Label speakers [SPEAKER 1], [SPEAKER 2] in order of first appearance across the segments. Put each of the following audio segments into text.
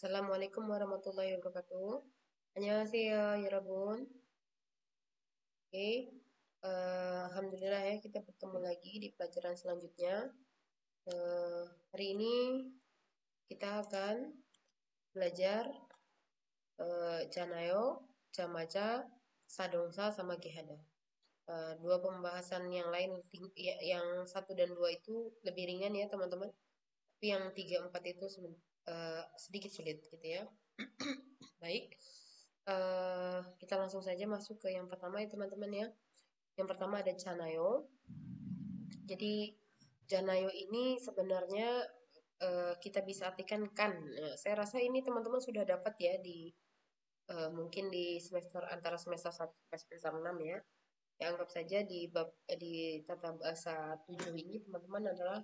[SPEAKER 1] Assalamualaikum warahmatullahi wabarakatuh. Annyeonghaseyo, 여러분. Oke, alhamdulillah ya kita bertemu lagi di pelajaran selanjutnya. Hari ini kita akan belajar Janayo, Jamaja, Sadongsa, sama Gihada. Dua pembahasan yang lain, yang 1 dan 2 itu lebih ringan ya teman-teman. Tapi yang 3, 4 itu sedikit sulit gitu ya. Baik, kita langsung saja masuk ke yang pertama ya teman-teman ya. Yang pertama ada Janayo. Jadi Janayo ini sebenarnya kita bisa artikan kan. Nah, saya rasa ini teman-teman sudah dapat ya di mungkin di semester antara semester 1 sampai semester 6 ya. Ya anggap saja di tata bahasa 7 ini teman-teman adalah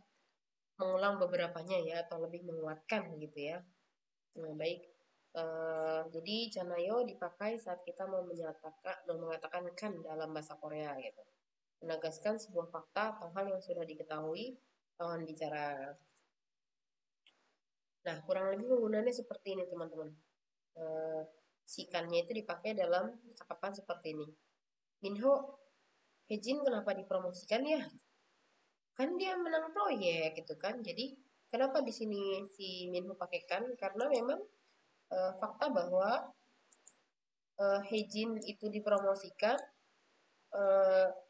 [SPEAKER 1] mengulang beberapanya ya atau lebih menguatkan gitu ya. Nah, baik. Jadi Janayo dipakai saat kita mau mengatakan kan dalam bahasa Korea gitu. Menegaskan sebuah fakta atau hal yang sudah diketahui lawan bicara. Nah, kurang lebih penggunaannya seperti ini teman-teman. Sikannya itu dipakai dalam cakapan seperti ini. Minho, Hejin kenapa dipromosikan ya? Kan dia menang proyek gitu kan. Jadi kenapa di sini si Minho pakai kan? Karena memang fakta bahwa Hejin itu dipromosikan,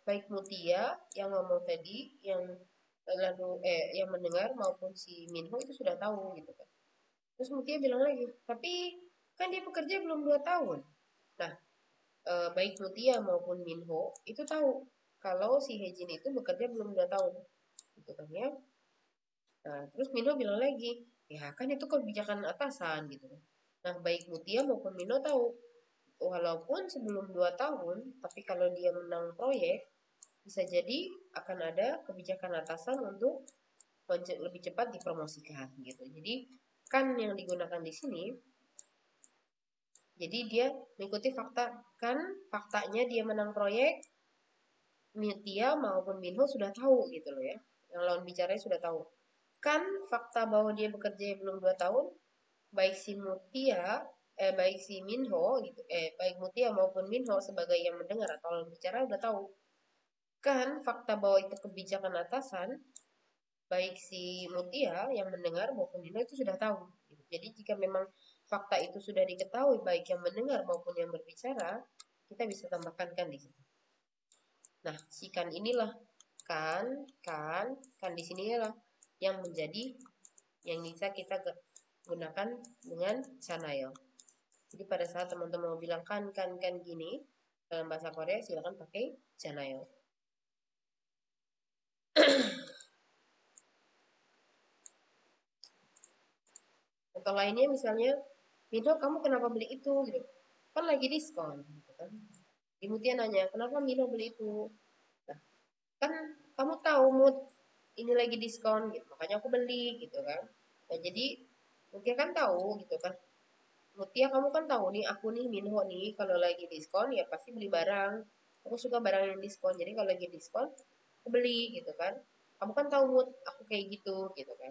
[SPEAKER 1] baik Mutia yang ngomong tadi, yang mendengar maupun si Minho itu sudah tahu gitu kan. Terus Mutia bilang lagi, tapi kan dia bekerja belum 2 tahun. Nah, baik Mutia maupun Minho itu tahu kalau si Hejin itu bekerja belum 2 tahun, gitu kan ya. Nah, terus Minho bilang lagi, ya kan itu kebijakan atasan gitu kan. Nah, baik Mutia maupun Minho tahu walaupun sebelum 2 tahun, tapi kalau dia menang proyek, bisa jadi akan ada kebijakan atasan untuk lebih cepat dipromosikan gitu. Jadi kan yang digunakan di sini, jadi dia mengikuti fakta, kan faktanya dia menang proyek, Mutia maupun Minho sudah tahu gitu loh ya, yang lawan bicaranya sudah tahu. Kan fakta bahwa dia bekerja belum 2 tahun, baik si Minho gitu, baik Mutia maupun Minho sebagai yang mendengar atau lawan bicara udah tahu. Kan fakta bahwa itu kebijakan atasan, baik si Mutia yang mendengar maupun Minho itu sudah tahu. Jadi jika memang fakta itu sudah diketahui baik yang mendengar maupun yang berbicara, kita bisa tambahkan kan di situ. Nah, si kan inilah kan di sini lah yang menjadi yang bisa kita gunakan dengan Chanayo. Jadi pada saat teman-teman mau bilang kan gini dalam bahasa Korea silakan pakai Chanayo. Atau lainnya misalnya, Mino kamu kenapa beli itu gitu. Kan lagi diskon gitu kan. Ibu Tia nanya, kenapa Mino beli itu? Nah, kan kamu tahu mood ini lagi diskon gitu, makanya aku beli gitu kan. Nah, jadi Mutia kan tahu gitu kan. Mutia kamu kan tahu nih aku nih Minho nih kalau lagi diskon ya pasti beli barang. Aku suka barang yang diskon. Jadi kalau lagi diskon aku beli gitu kan. Kamu kan tahu mood aku kayak gitu kan.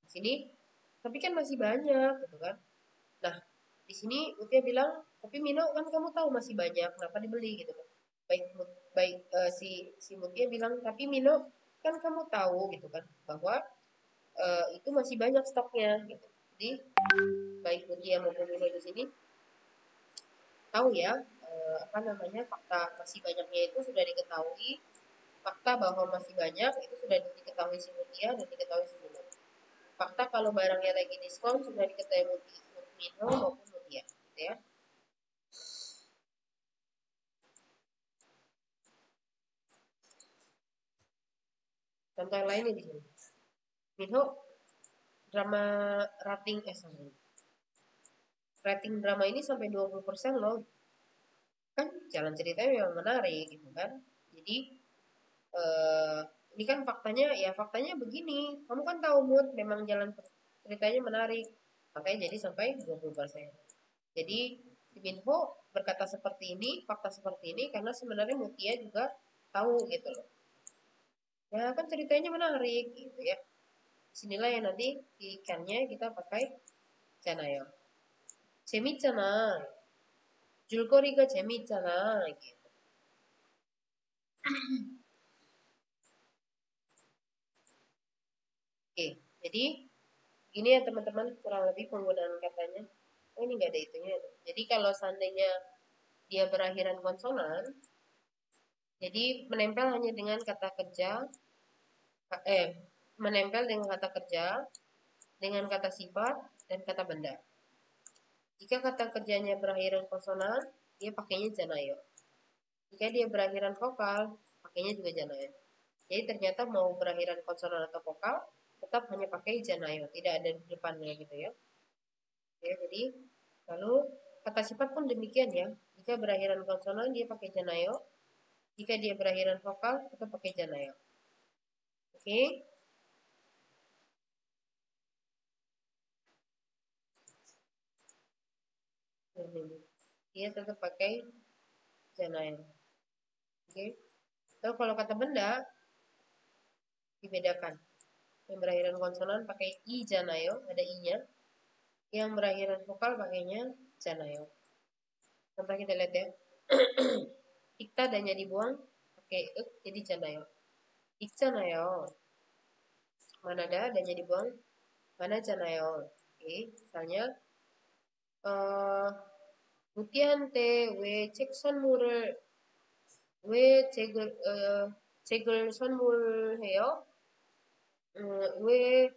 [SPEAKER 1] Di sini tapi kan masih banyak gitu kan. Nah, di sini Mutia bilang, tapi Mino kan kamu tahu masih banyak, kenapa dibeli gitu kan? Baik, baik si Mutia bilang, tapi Mino kan kamu tahu gitu kan bahwa itu masih banyak stoknya gitu. Jadi baik Mutia maupun Mino di sini tahu ya apa namanya fakta masih banyaknya itu sudah diketahui, fakta bahwa masih banyak itu sudah diketahui si Mutia dan diketahui si Mino. Fakta kalau barangnya lagi diskon sudah diketahui Mino maupun Mutia, gitu ya. Contoh yang lainnya di sini. Minho drama rating drama ini sampai 20% loh. Kan jalan ceritanya memang menarik gitu kan. Jadi eh, ini kan faktanya begini. Kamu kan tahu mood memang jalan ceritanya menarik. Makanya jadi sampai 20%. Jadi si Minho berkata seperti ini, fakta seperti ini karena sebenarnya Mutia juga tahu gitu loh. Ya kan ceritanya menarik gitu ya. Sinilah yang nanti ikannya kita pakai 잖아요. 재밌잖아. 줄거리가 재밌잖아. 이게. Oke, jadi gini ya teman-teman, kurang lebih penggunaan katanya. Oh ini nggak ada itunya. Jadi kalau seandainya dia berakhiran konsonan, jadi menempel hanya dengan kata kerja, eh, menempel dengan kata kerja, dengan kata sifat, dan kata benda. Jika kata kerjanya berakhiran konsonan, dia pakainya janayo. Jika dia berakhiran vokal, pakainya juga janayo. Jadi ternyata mau berakhiran konsonan atau vokal, tetap hanya pakai janayo, tidak ada di depannya gitu ya. Oke, jadi lalu kata sifat pun demikian ya. Jika berakhiran konsonan dia pakai janayo, jika dia berakhiran vokal tetap pakai janayo. Oke. Dia tetap pakai janayo. Oke. Lalu kalau kata benda dibedakan. Yang berakhiran konsonan pakai i janayo, ada i-nya. Yang berakhiran vokal pakainya janayo. Contoh kita lihat ya. Ikta adanya dibuang pakai ek jadi janayo. Ikjanayo. Mana ada adanya dibuang mana janayo. Oke, misalnya 무띠한테 왜 책 선물을 왜 책을 선물해요? 왜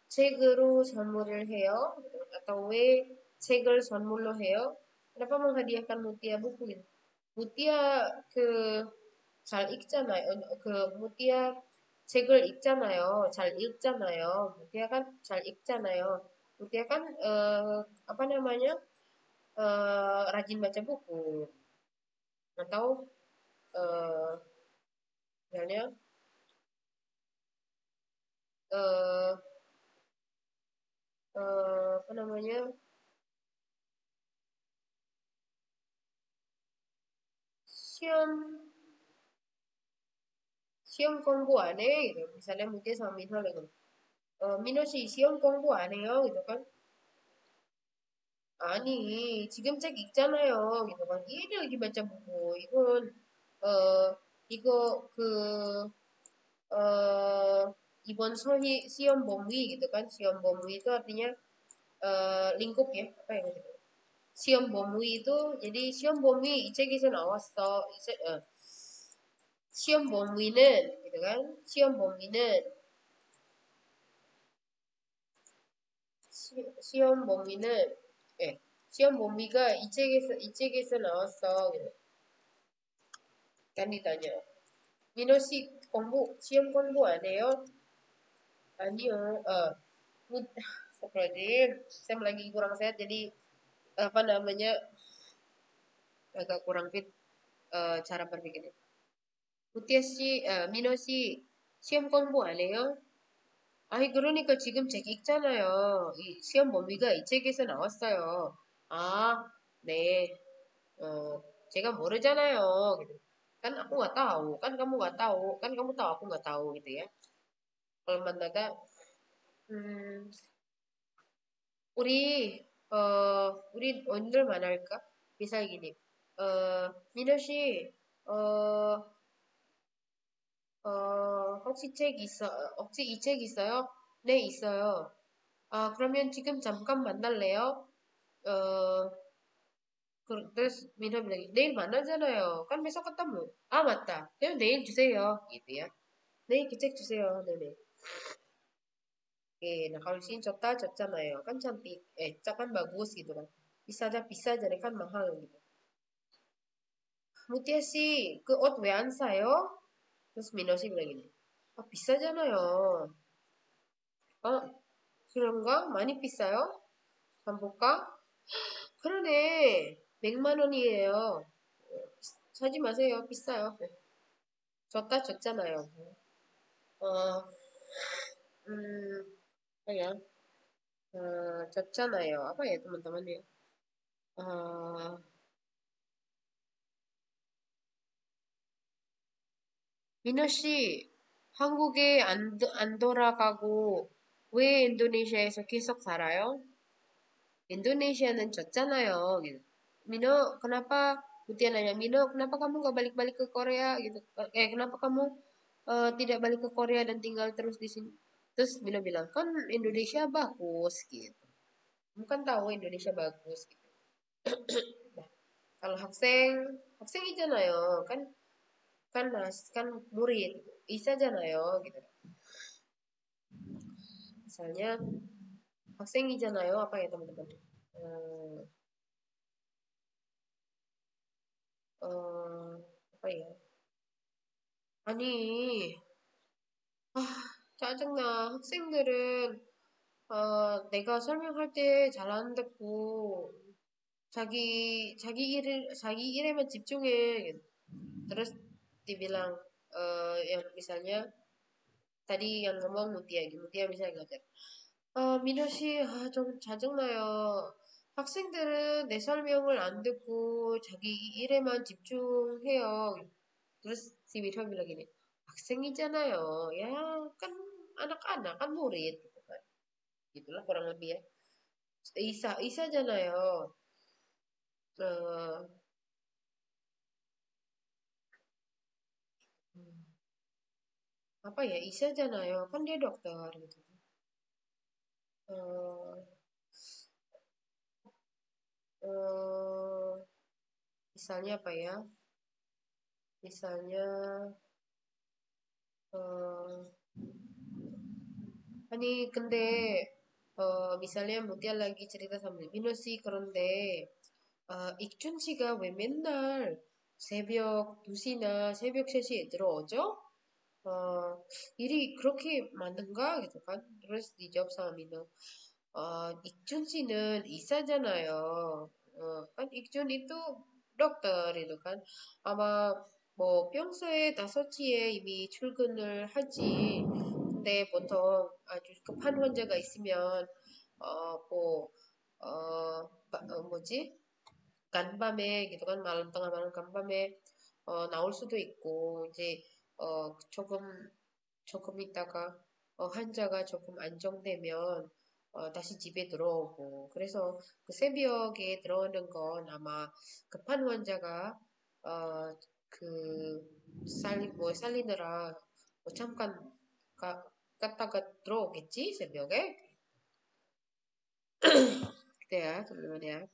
[SPEAKER 1] 책으로 선물을 해요? Atau 왜 책을 선물로 해요? Kenapa menghadiahkan Mutia buku gitu? Mutia 잘 읽잖아요. 무티야 책을 읽잖아요. 잘 읽잖아요. 무티야 kan 잘 읽잖아요. 무티야 kan apa namanya? Rajin baca buku atau eh, misalnya eh, apa namanya siam siam 공부 안 해? gitu. Misalnya mungkin sama Minho gitu. Minho sih siam 공부 안 해요? gitu kan. 아니, 지금 책 읽잖아요. gitu kan. Ini lagi baca buku. 어, 이거 이번 시험 범위 gitu kan. 시험 범위 itu artinya lingkup ya. Apa ya gitu. 시험 범위 itu jadi 시험 범위 이 책에서 나왔어. 시험 범위는 gitu kan. 시험 범위는 시험 범위는 예. 시험 범위가 이 책에서 나왔어. gitu. Kan ditanya. Mino sih siam 공부 안 해요? 아니요. Astagfirullahaladzim. Saya lagi kurang sehat jadi apa namanya agak kurang fit cara berpikirnya. 우티야 씨, 민호 씨, 시험 공부 안 해요? 아니, 그러니까 지금 책 읽잖아요. 이 시험 범위가 이 책에서 나왔어요. 아, 네. 제가 모르잖아요. gitu. Kan aku nggak tahu, kan kamu nggak tahu, kan kamu tahu aku nggak tahu gitu ya. Kalau mandaga, 음, 우리 오늘 만날까? 미사기님, 민호 씨, 어, 혹시 혹시 이 책 있어요? 네, 있어요. 아, 그러면 지금 잠깐 만날래요? 어, terus Mina bilang, 내일 만나잖아요. kan besok ketemu. Ah, 맞다. 그럼 내일 주세요. gitu ya. 내일 그 책 주세요. 네네. Oke, nah kalau di sini Cota 잖아요. Kan cantik. Kan bagus gitu kan. bisa jadi kan mahal gitu. Mutia sih, ke 옷 왜 안 사요? Terus Mino sih bilang gini. 아, 비싸잖아요. 어, 그런가? 많이 비싸요? 한번 볼까? 그러네. 100만 원이에요. 사지 마세요. 비싸요. 줬잖아요. 어, apa ya? 줬잖아요. Apa ya teman-teman ya? 어, 민호 씨, 한국에 안 돌아가고 왜 인도네시아에서 계속 살아요? Indonesia는 졌잖아요. gitu. Mino, kenapa? Mutia nanya, Mino, kenapa kamu gak balik-balik ke Korea gitu? Kenapa kamu tidak balik ke Korea dan tinggal terus di sini? Terus Mino bilang, kan Indonesia bagus gitu. Kamu kan tahu Indonesia bagus gitu. Nah, kalau 학생 있잖아요. kan murid, 있잖아요 gitu. Misalnya 학생이잖아요. Apa ya teman-teman? Eh, eh, apa ya? 아니, 짜증나. 학생들은 내가 설명할 때 잘 안 듣고 자기 일에만 집중해. Terus dibilang yang misalnya tadi yang ngomong Mutia misalnya ngajar. 민호 씨, 좀 짜증나요. 학생들은 내 설명을 안 듣고 자기 일에만 집중해요. Terus si Mira bilang gini, 학생이잖아요. Ya, kan anak-anak, kan murid. Gitu kan. Gitulah kurang lebih ya. Isa잖아요. Eh, apa ya, Isa잖아요. Kan dia dokter gitu. Eh, eh, misalnya apa ya? Misalnya, eh, 아니, 근데, misalnya Mutia lagi cerita sambil Mino sih, 그런데, 익준 씨가 왜 맨날 새벽 2시나 새벽 3시에 들어오죠? 일이 그렇게 많은가? gitu kan. Terus dijawab sama Mino, 익준 씨는 의사잖아요. kan 익준 itu dokter itu kan. 아마 뭐 평소에 5시에 이미 출근을 하지. 근데 보통 아주 급한 환자가 있으면 뭐 뭐지? 간밤에 gitu kan malam tengah malam 간밤에 나올 수도 있고 이제 조금 있다가 환자가 조금 안정되면 다시 집에 들어오고 그래서 그 새벽에 들어오는 건 아마 급한 환자가 그 살리느라 뭐 잠깐 갔다가 들어오겠지 새벽에 그래야 teman-teman ya.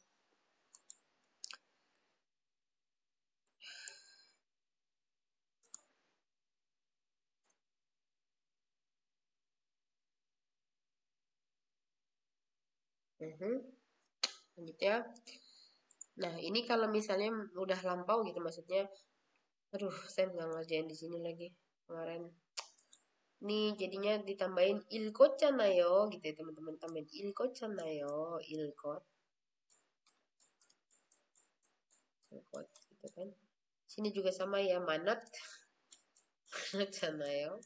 [SPEAKER 1] Mhm, lanjut ya. Nah, ini kalau misalnya udah lampau gitu maksudnya, aduh, saya nggak ngerjain di sini lagi kemarin. Nih jadinya ditambahin ilkoccanayo gitu ya teman-teman, tambahin ilkoccanayo, ilkot gitu kan. Sini juga sama ya, manat 했잖아요.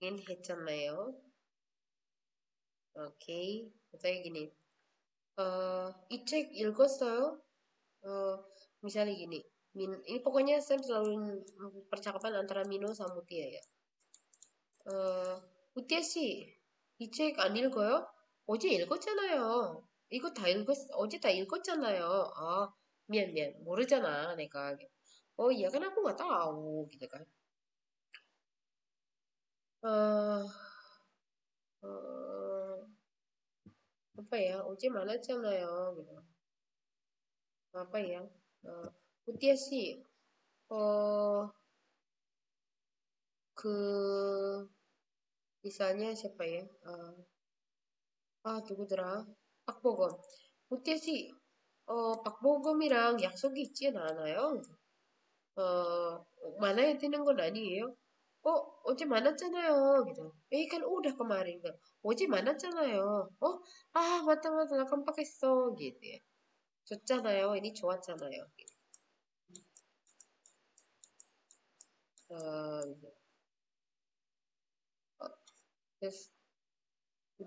[SPEAKER 1] 인 했잖아요. Oke, Katanya gini, 이 책 읽었어요? Misalnya gini, ini pokoknya saya selalu percakapan antara Mino sama Mutia ya. 우띠아 씨, 이 책 안 읽어요? 어제 읽었잖아요. 어제 다 읽었잖아요. 미안, 모르잖아, 내가. ya kan aku nggak tahu, gitu kan. Eh, eh, apa ya, 어제 많았잖아요, gitu. Apa ya, 우띠아 씨, 어, 그, misalnya siapa ya? 누구더라? 박보검. 우띠아 씨, 박보검이랑 약속이 있지 않아요? 만나야 되는 건 아니에요? 어제 만났잖아요. gitu. kan udah kemarin kan. 어제 만났잖아요. 맞다. 나 깜빡했어. gitu ya. 좋잖아요. ini 좋았잖아요. gitu. Gitu. 어, terus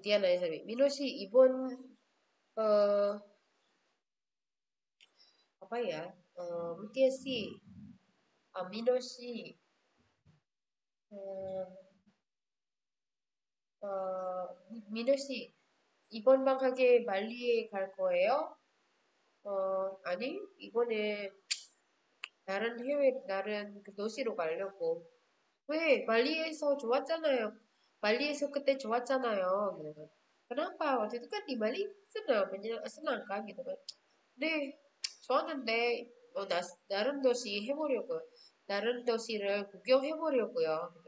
[SPEAKER 1] dia nanya sama Mino sih, Ibon eh, apa ya? Mutia sih, Mino sih, eh, Mino sih, 이번 방학에 말리에 갈 거예요? 아니, 이번에 다른 그 도시로 가려고. 왜? 말리에서 좋았잖아요. 말리에서 그때 좋았잖아요. 그래서, kenapa? Waktu itu kan di Bali senang kan gitu kan. 네, 좋았는데, 다른 도시 해보려고요. 다른 도시를 구경해보려고요.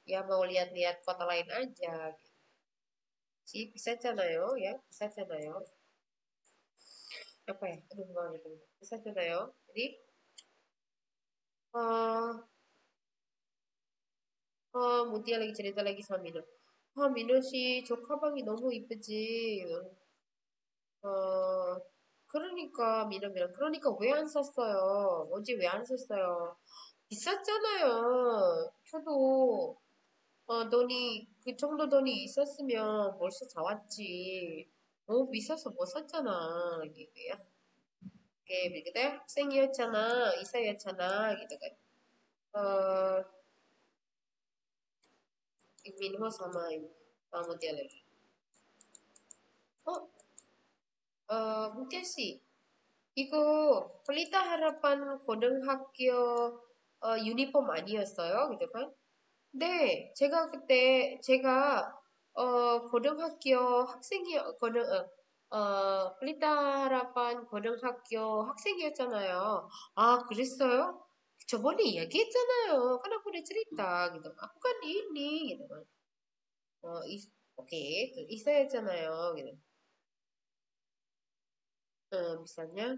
[SPEAKER 1] Ya mau lihat-lihat kota lain aja. Sih, 비쌌잖아요. Ya, 비쌌잖아요. Apa ya? Aduh, gimana itu? 비쌌잖아요. Jadi, 어, 무디야 lagi cerita lagi sama Mino. 민호 씨, 저 가방이 너무 이쁘지. 어, 그러니까 왜 안 샀어요? 어제 왜 안 샀어요? 비쌌잖아요. 저도, 그 정도 돈이 있었으면 벌써 사왔지. 너무 비싸서 못 샀잖아. 이게 그때 학생이었잖아. 이사였잖아. 어, 민호 sama kamu dia lagi. Oh, mungkin sih. 이거 플리타 하라판 고등학교 유니폼 아니었어요? gitu kan? 네, 제가 고등학교 플리타 하라판 고등학교 학생이었잖아요. 아, 그랬어요? 저번에 이야기했잖아요. Kan aku udah cerita gitu. Aku kan ini gitu kan. Oke, 있어야잖아요. gitu. misalnya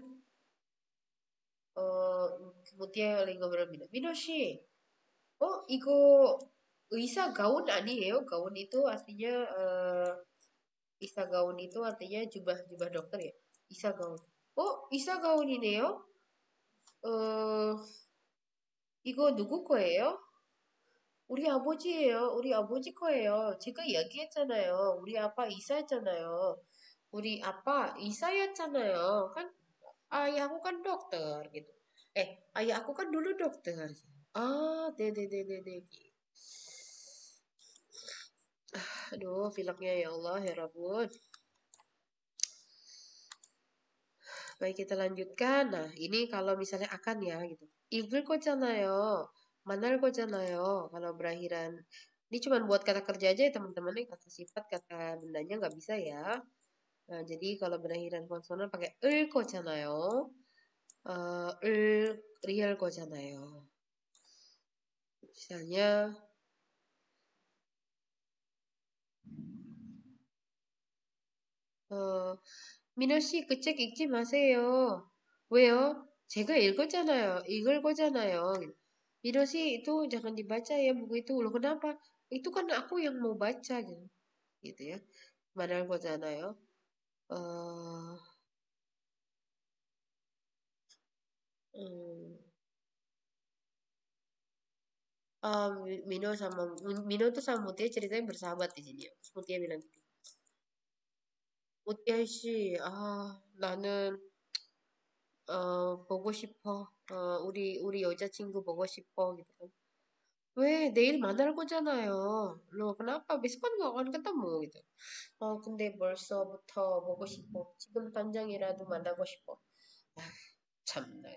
[SPEAKER 1] kemudian lagi ngobrol Mino 씨, 이거 의사 가운 아니에요? 의사 가운 itu artinya jubah dokter ya? 의사 가운. 의사 가운이네요? 어, 이거 누구 거예요? 우리 아버지 거예요. 제가 이야기했잖아요. 우리 아빠 이사였잖아요. 우리 아빠 이사였잖아요. Kan ayah aku kan dokter gitu. Ayah aku kan dulu dokter. Deh. Aduh, filmnya ya Allah, ya Rabbun. Baik, kita lanjutkan. Nah, ini kalau misalnya akan ya gitu. 읽을 거잖아요. 만날 거잖아요. Kalau berakhiran. Ini cuma buat kata kerja aja ya teman-teman. Ini kata sifat, kata bendanya nggak bisa ya. Nah, jadi kalau berakhiran konsonan pakai 거잖아요. 리얼 거잖아요. misalnya, 어, 민호 씨, 그 책 읽지 maseyo. 왜요? 제가 읽을 거잖아요. 민호 씨, itu jangan dibaca ya buku itu. Loh, kenapa? Itu kan aku yang mau baca gitu. Gitu ya. 말할 거잖아요. 어, 음, Mino tuh sama Mutia ceritanya bersahabat di sini ya. Terus Mutia bilang, 무티아 씨, 나는 보고 싶어. 우리 여자친구 보고 싶어. gitu. 왜 내일 만날 거잖아요. 너 kenapa? besok kan gak akan ketemu gitu. 근데 벌써부터 보고 싶어. 지금 당장이라도 만나고 싶어. 아, 참나.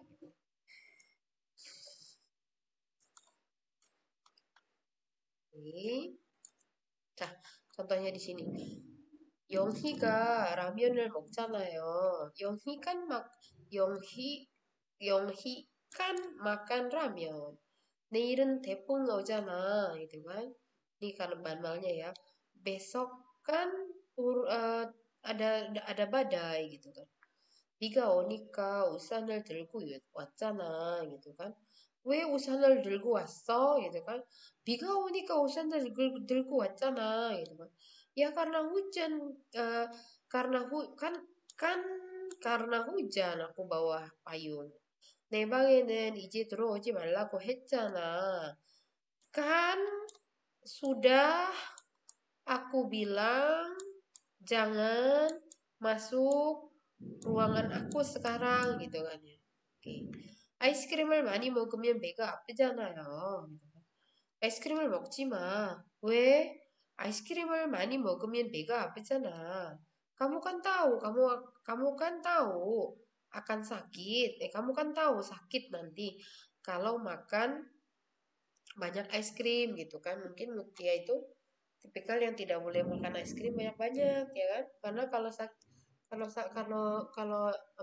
[SPEAKER 1] 네. 자, contohnya di sini. 영희가 라면을 먹잖아요. 영희, 영희 kan makan ramen. 내일은 태풍 오잖아. gitu kan. Ini kan banalnya ya. Besok kan ada badai gitu kan. 비가 오니까 우산을 들고 왔잖아. gitu kan. 왜 우산을 들고 왔어? gitu kan. 비가 오니까 우산을 들고 왔잖아. gitu kan. Ya karena hujan, eh, karena hu kan karena hujan aku bawa payung. 내 방에는 이제 들어오지 말라고 했잖아. Kan sudah aku bilang jangan masuk ruangan aku sekarang gitu kan ya. Oke. 아이스크림을 많이 먹으면 배가 아프잖아요. 아이스크림을 먹지 마. 왜? 아이스크림을 많이 먹으면 배가 아프잖아. Kamu kan tahu, kamu kan tahu akan sakit. Kamu kan tahu sakit nanti kalau makan banyak es krim gitu kan. Mungkin Mutia itu tipikal yang tidak boleh makan es krim banyak-banyak ya kan. Karena kalau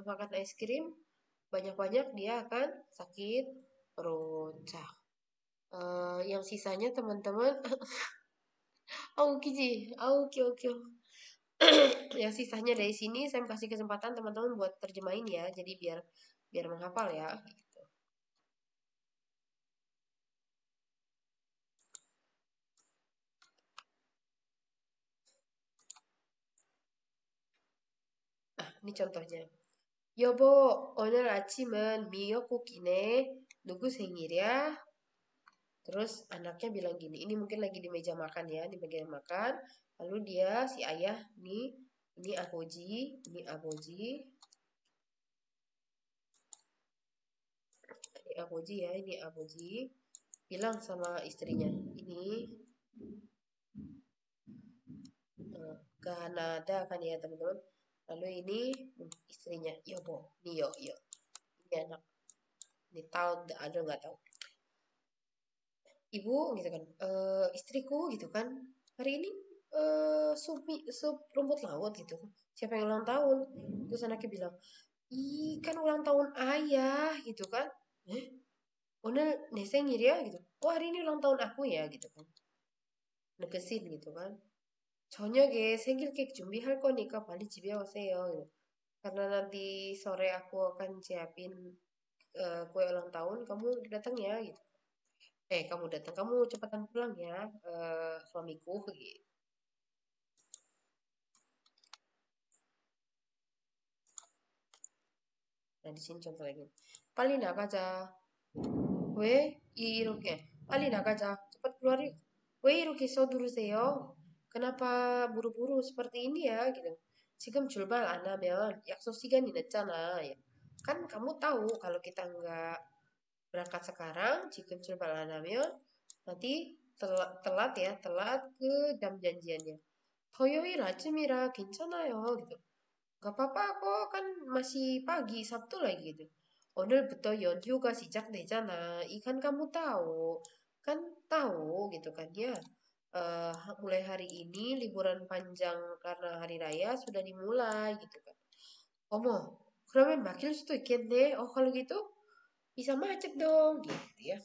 [SPEAKER 1] makan es krim banyak-banyak dia akan sakit perut. Yang sisanya teman-teman, oke oke. Yang sisanya dari sini saya kasih kesempatan teman-teman buat terjemahin ya. Jadi biar biar menghafal ya. Ini contohnya. 여보, 오늘 아침은 미역국이네. 누구 생일이야? Terus anaknya bilang gini, ini mungkin lagi di meja makan ya, di meja makan. Lalu dia si ayah, ini ini Aboji bilang sama istrinya, ini Kanada kan ya teman-teman. Lalu ini istrinya, Yobo, nih yo, ini anak, ini tahun ada nggak tahu. Ibu gitu kan, istriku gitu kan, hari ini sup rumput laut gitu. Siapa yang ulang tahun? Terus anaknya bilang, ih kan ulang tahun ayah gitu kan. Eh, 오늘 내 생일이야 gitu. Oh hari ini ulang tahun aku ya gitu kan. Negesin gitu kan. 저녁에 생일 케이크 준비할 거니까 빨리 집에 오세요. Gitu. Karena nanti sore aku akan siapin kue ulang tahun, kamu datang ya gitu. Kamu datang, kamu cepatan pulang ya, suamiku gitu. Nah, di sini contoh lagi. 빨리 나가자. 왜 이렇게? 빨리 나가자. cepat keluar yuk. 왜 이렇게 서두르세요? Kenapa buru-buru seperti ini ya? Gitu. 지금 출발 안 하면 약속 시간이 늦잖아. Ya. Kan kamu tahu kalau kita nggak berangkat sekarang, 지금 출발 안 하면 nanti telat ke jam janjiannya. 토요일 아침이라 괜찮아요. gitu. Gak apa-apa kok, kan masih pagi, Sabtu lagi gitu. 오늘부터 연휴가 시작되잖아. Ikan kamu tahu, kan tahu gitu kan ya. Eh, Mulai hari ini liburan panjang karena hari raya sudah dimulai gitu kan. 어머, 그러면 막힐 수도 있겠네. kalau gitu bisa macet dong gitu ya.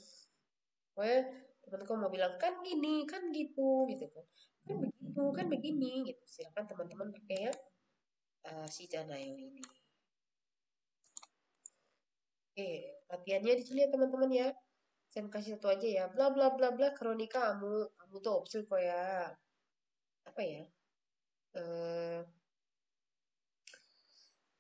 [SPEAKER 1] Pokoknya teman-teman mau bilang kan gini, kan gitu kan. Kan begitu, kan begini gitu. Silakan teman-teman pakai ya si Janayo ini. Oke, latihannya di sini ya teman-teman ya. Saya kasih satu aja ya. Bla bla bla bla kronika kamu tuh opsil kok ya. Apa ya? Eh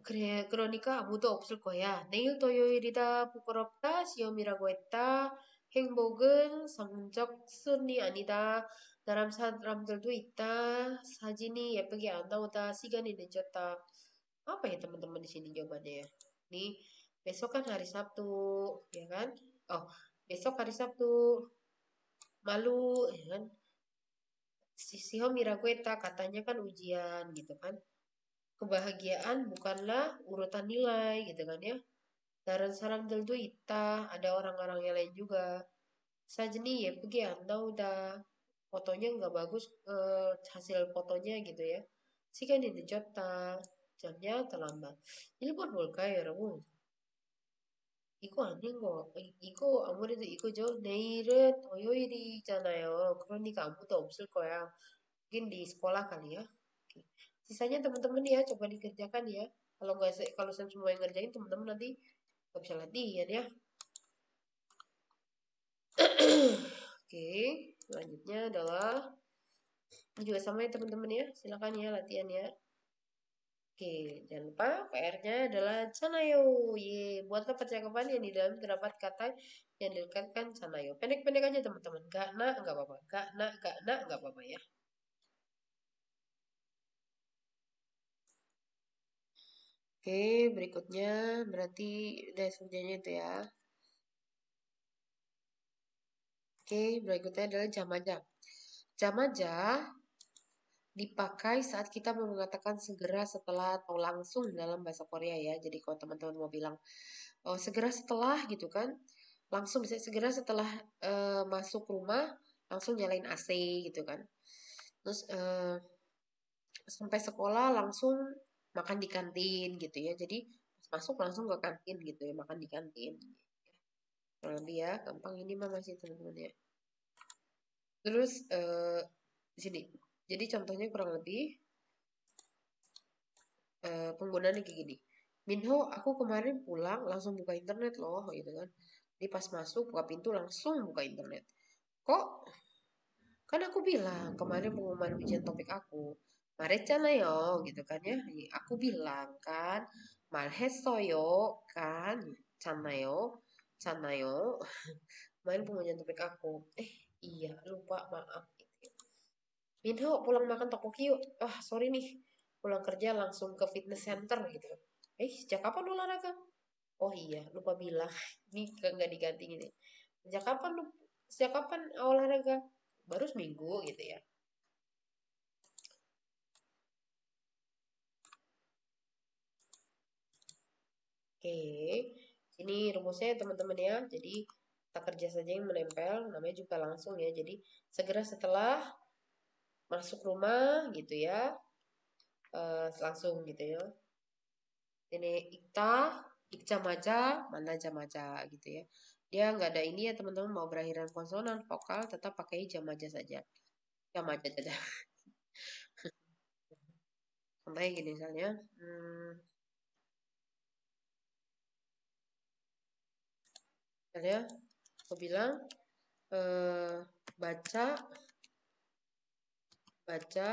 [SPEAKER 1] 그래, 그러니까 아무도 없을 거야. 내일 토요일이다. 부끄럽다. 시험이라고 했다. 행복은 성적 순이 아니다. 나란 사람들도 있다. 사진이 예쁘게 안 나오다. 시간이 늦었다. Apa ya teman-teman di sini jawabannya ya? Nih, besok kan hari Sabtu, ya kan? Oh, besok hari Sabtu, malu, ya kan? Si Homiragueta katanya kan ujian gitu kan. Kebahagiaan bukanlah urutan nilai gitu kan ya. Daran sa람들도 있다. Ada orang-orang yang lain juga. Sajni ya pergi anda udah fotonya nggak bagus hasil fotonya gitu ya. 시간이 늦었다. jamnya terlambat. 일본 뭘까요, 여러분? 이거 아닌 거, 이거 아무래도 이거죠. 내일은 토요일이잖아요. 그러니까 아무도 없을 거야. Mungkin di sekolah kali ya. Oke. Sisanya teman-teman ya, coba dikerjakan ya. Kalau nggak, kalau saya semua yang ngerjain, teman-teman nanti nggak bisa latihan ya. Oke, selanjutnya adalah ini juga sama ya teman-teman ya. Silakan ya latihan ya. Oke, jangan lupa PR-nya adalah Canayo. Buatlah percakapan yang di dalam terdapat kata yang dilekatkan Canayo. Pendek-pendek aja teman-teman. Gak nak, nggak apa-apa. Gak nak, nggak apa-apa ya. Oke, berikutnya berarti udah semuanya itu ya. Oke, berikutnya adalah jam aja. Jam aja dipakai saat kita mau mengatakan segera setelah atau langsung dalam bahasa Korea ya. Jadi kalau teman-teman mau bilang oh, segera setelah gitu kan, langsung bisa segera setelah masuk rumah langsung nyalain AC gitu kan. Terus sampai sekolah langsung makan di kantin gitu ya. Jadi pas masuk langsung ke kantin gitu ya, makan di kantin. Kurang lebih ya, gampang ini mah masih teman-teman ya. Terus di sini. Jadi contohnya kurang lebih penggunaannya kayak gini. Minho, aku kemarin pulang langsung buka internet loh gitu kan. Jadi pas masuk buka pintu langsung buka internet. Kok kan aku bilang kemarin pengumuman ujian topik aku. Marecana yo gitu kan ya. Aku bilang kan 말했어요 kan 잖아요. 잖아요. Kemarin pengumuman topik aku. Iya lupa maaf. Minho pulang makan topoki yuk. Ah sorry nih. Pulang kerja langsung ke fitness center gitu. Sejak kapan olahraga? Oh iya, lupa bilang. Ini nggak diganti gini. Sejak kapan lu? Sejak kapan olahraga? Baru seminggu gitu ya. Oke, ini rumusnya ya teman-teman ya. Jadi kita kerja saja yang menempel, namanya juga langsung ya. Jadi segera setelah masuk rumah gitu ya, langsung gitu ya. Ini ikta, ikjamaja, mana jamaja gitu ya. Dia nggak ada ini ya teman-teman mau berakhiran konsonan vokal tetap pakai jamaja saja. Jamaja saja. Contohnya gini misalnya, misalnya aku bilang eh, baca baca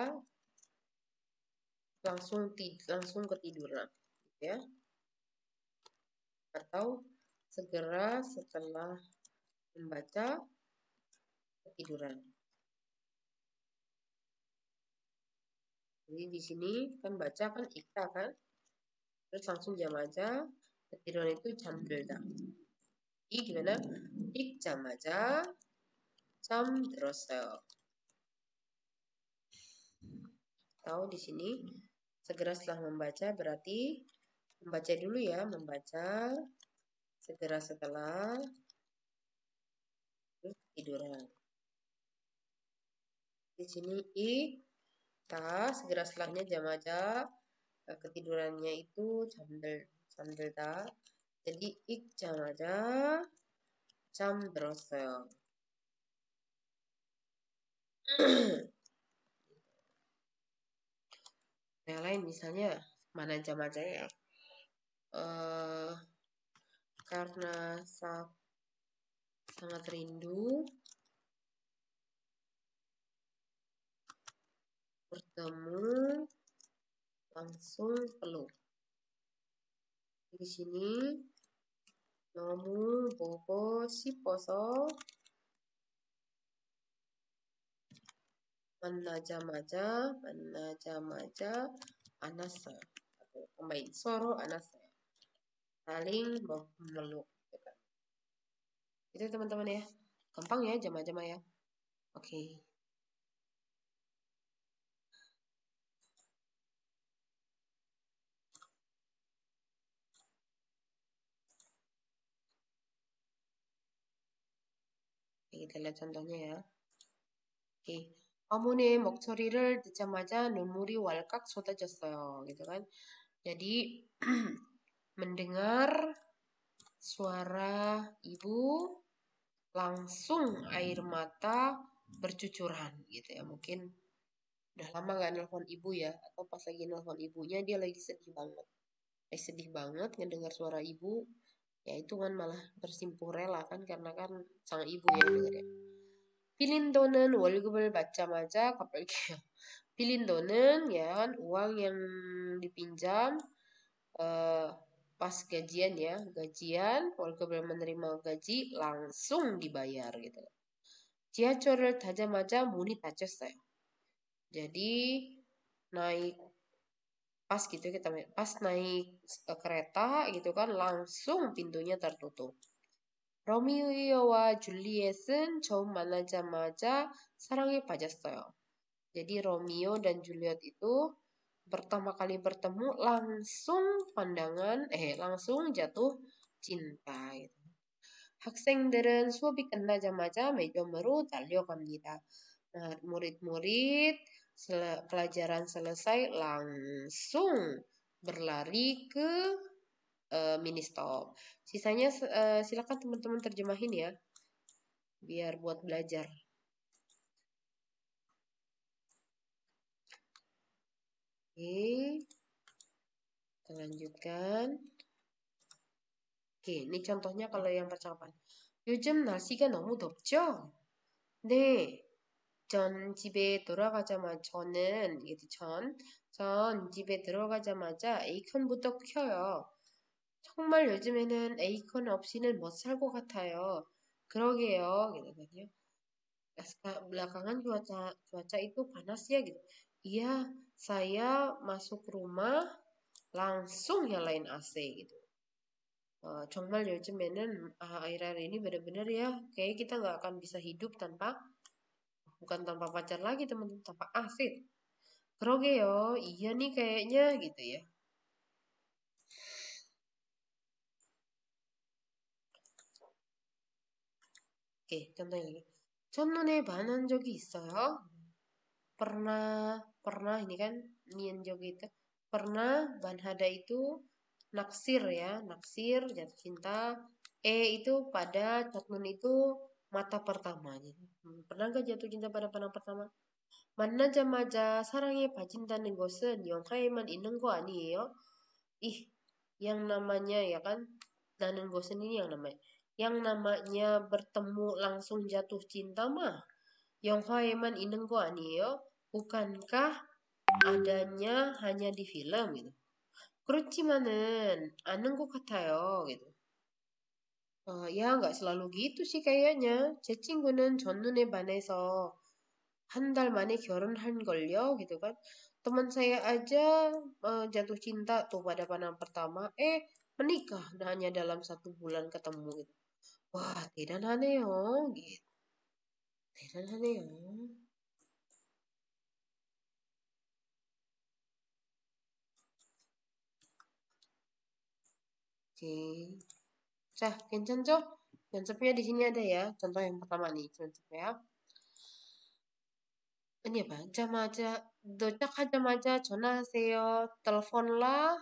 [SPEAKER 1] langsung ketiduran gitu ya, atau segera setelah membaca ketiduran. Jadi di sini kan baca kan ikta kan, terus langsung jam aja ketiduran itu jam berda. Gimana? Ik jam aja jam terosel. Tahu di sini segera setelah membaca berarti membaca dulu ya, membaca segera setelah terus ketiduran. Di sini ikta segera setelahnya jam aja ketidurannya itu 잠들다. Jadi ik jam aja 잠들었어요. Yang lain misalnya mana jam aja ya? eh karena sangat rindu bertemu langsung peluk. Di sini 너무 보고 싶어서 만나자마자 안았어요. Atau combine 서로 안았어요. Saling memeluk. Itu teman-teman ya. Gampang ya jama-jama ya. Oke. Kita lihat contohnya ya. Oke. 어머니의 목소리를 듣자마자 눈물이 왈칵 쏟아졌어요. gitu kan. Jadi mendengar suara ibu langsung air mata bercucuran gitu ya. Mungkin udah lama nggak nelpon ibu ya, atau pas lagi nelpon ibunya dia lagi sedih banget. Sedih banget ngedengar suara ibu, ya itu kan malah bersimpuh rela kan karena kan sang ibu ya denger ya. 빌린 돈은 월급을 받자마자 갚을게요. 빌린 돈은 ya kan uang yang dipinjam eh, pas gajian ya, gajian 월급을 menerima gaji langsung dibayar gitu. 지하철을 타자마자 문이 닫혔어요. Jadi naik pas gitu kita pas naik kereta gitu kan langsung pintunya tertutup. 로미오와 줄리엣은 처음 만나자마자 사랑에 빠졌어요. Jadi Romeo dan Juliet itu pertama kali bertemu langsung jatuh cinta gitu. 학생들은 수업이 끝나자마자 매점으로 달려갑니다. Nah, murid-murid pelajaran selesai langsung berlari ke mini stop. Sisanya silakan teman-teman terjemahin ya, biar buat belajar. Oke, kita lanjutkan. Oke, ini contohnya kalau yang percakapan. 요즘 날씨가 너무 덥죠? 네, 전 집에 돌아가자마자 전 집에 들어가자마자 에이컨부터 켜요. 정말 요즘에는 에이컨 없이는 못 살 것 같아요. 그러게요. gitu. Belakangan cuaca itu panas ya gitu. Iya, saya masuk rumah langsung nyalain AC gitu. 정말 요즘에는 akhir-akhir ini benar-benar ya kayak kita nggak akan bisa hidup bukan tanpa pacar lagi teman-teman, tanpa AC. 그러게요. iya nih kayaknya gitu ya. Oke, contohnya lagi. 첫눈에 반한 적이 있어요? pernah ini kan nian jogi itu pernah banhada itu naksir ya, naksir jatuh cinta. Itu pada catnun itu mata pertamanya. Pernah nggak jatuh cinta pada pandangan pertama? 만나자마자 사랑에 빠진다는 것은 영화에만 있는 거 아니에요? Ih, yang namanya ya kan, na는 것은 ini yang namanya bertemu langsung jatuh cinta mah 영화에만 있는 거 아니에요? Bukankah adanya hanya di film gitu. 그렇지만은 않은 것 같아요 gitu. Ya nggak selalu gitu sih kayaknya. 제 친구는 첫눈에 반해서 한 달 만에 결혼한 걸요 gitu kan. Teman saya aja jatuh cinta tuh pada pandangan pertama, menikah hanya dalam 1 bulan ketemu gitu. Wah, 대단하네요 gitu. 대단하네요. Oke. 괜찮죠? 연습해야 di sini ada ya. Contoh yang pertama nih, contoh ya. Ini apa? 도착하자마자 전화하세요. Teleponlah.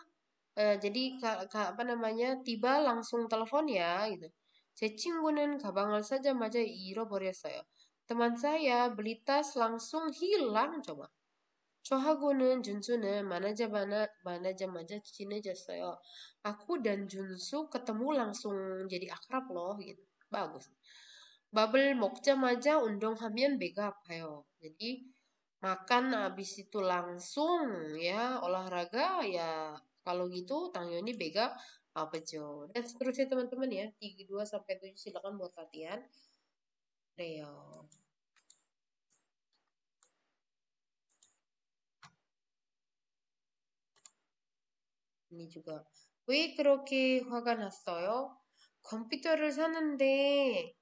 [SPEAKER 1] Jadi apa namanya? Tiba langsung telepon ya gitu. 제 친구는 가방을 사자마자 잃어버렸어요. Teman saya beli tas langsung hilang coba. 저하고는 준수는 만나자마자 친해졌어요. Aku dan Junsu ketemu langsung jadi akrab loh gitu. Bagus. Bubble 먹자마자 운동하면 배가 아파요. Jadi makan habis itu langsung ya olahraga ya kalau gitu Tangyoni bega apa jo. Dan seterusnya teman-teman ya. 2 sampai 7 silakan buat latihan. Reo. Ini juga. 왜 그렇게 화가 났어요? 컴퓨터를 사는데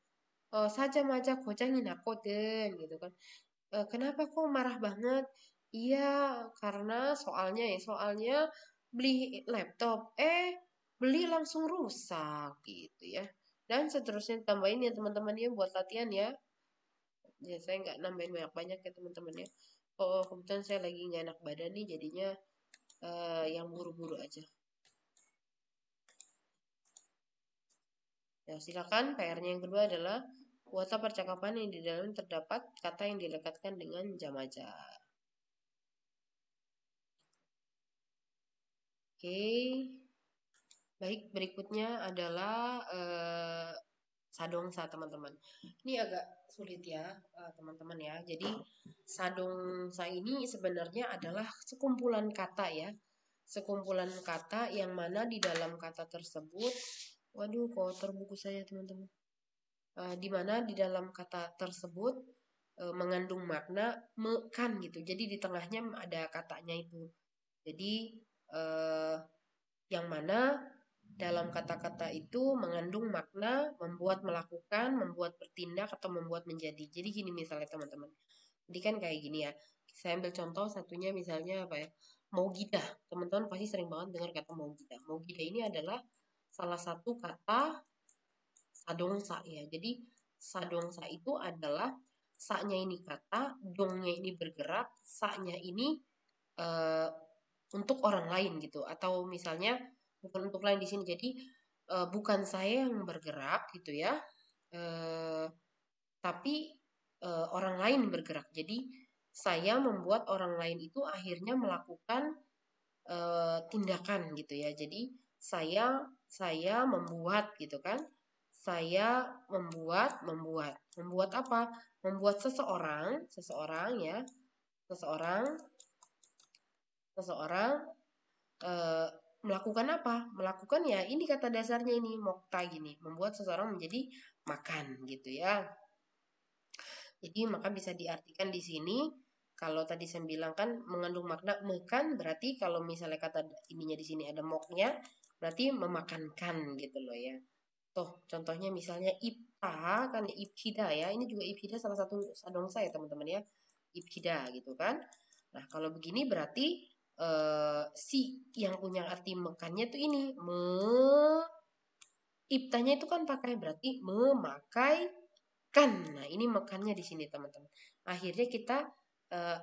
[SPEAKER 1] 사자마자 고장이 났거든 gitu kan. Kenapa kok marah banget? Iya, karena soalnya beli laptop, beli langsung rusak gitu ya. Dan seterusnya tambahin ya teman-teman ya buat latihan ya. Ya saya nggak nambahin banyak-banyak ya teman-teman ya. Oh, kebetulan saya lagi nggak enak badan nih jadinya yang buru-buru aja. Ya, silakan PR-nya yang kedua adalah kuota percakapan yang di dalam terdapat kata yang dilekatkan dengan jamaja. Oke, baik berikutnya adalah sadongsa teman-teman. Ini agak sulit ya teman-teman ya. Jadi sadongsa ini sebenarnya adalah sekumpulan kata ya. Sekumpulan kata yang mana di dalam kata tersebut, waduh kotor buku saya teman-teman. Di mana di dalam kata tersebut mengandung makna mekan gitu. Jadi di tengahnya ada katanya itu. Jadi eh, yang mana dalam kata-kata itu mengandung makna membuat melakukan, membuat bertindak atau membuat menjadi. Jadi gini misalnya teman-teman. Jadi kan kayak gini ya. Saya ambil contoh satunya misalnya apa ya? Mogida. Teman-teman pasti sering banget dengar kata mogida. Mogida ini adalah salah satu kata sadongsa ya. Jadi sadongsa itu adalah sa-nya ini kata, dongnya ini bergerak, sa-nya ini eh, untuk orang lain gitu. Atau misalnya bukan untuk lain di sini. Jadi bukan saya yang bergerak gitu ya. Eh, tapi orang lain bergerak. Jadi saya membuat orang lain itu akhirnya melakukan tindakan gitu ya. Jadi saya membuat gitu kan. Saya membuat apa? Membuat seseorang ya, seseorang seseorang eh, melakukan apa? Melakukan ya ini kata dasarnya ini mokta gini, membuat seseorang menjadi makan gitu ya. Jadi maka bisa diartikan di sini kalau tadi saya bilang kan mengandung makna makan berarti kalau misalnya kata ininya di sini ada moknya berarti memakankan gitu loh ya. Tuh contohnya misalnya ipta kan iphida ya. Ini juga iphida salah satu sadongsa ya teman-teman ya. Iphida gitu kan. Nah, kalau begini berarti si yang punya arti makannya tuh ini iptanya itu kan pakai berarti memakai kan. Nah, ini makannya di sini teman-teman. Akhirnya kita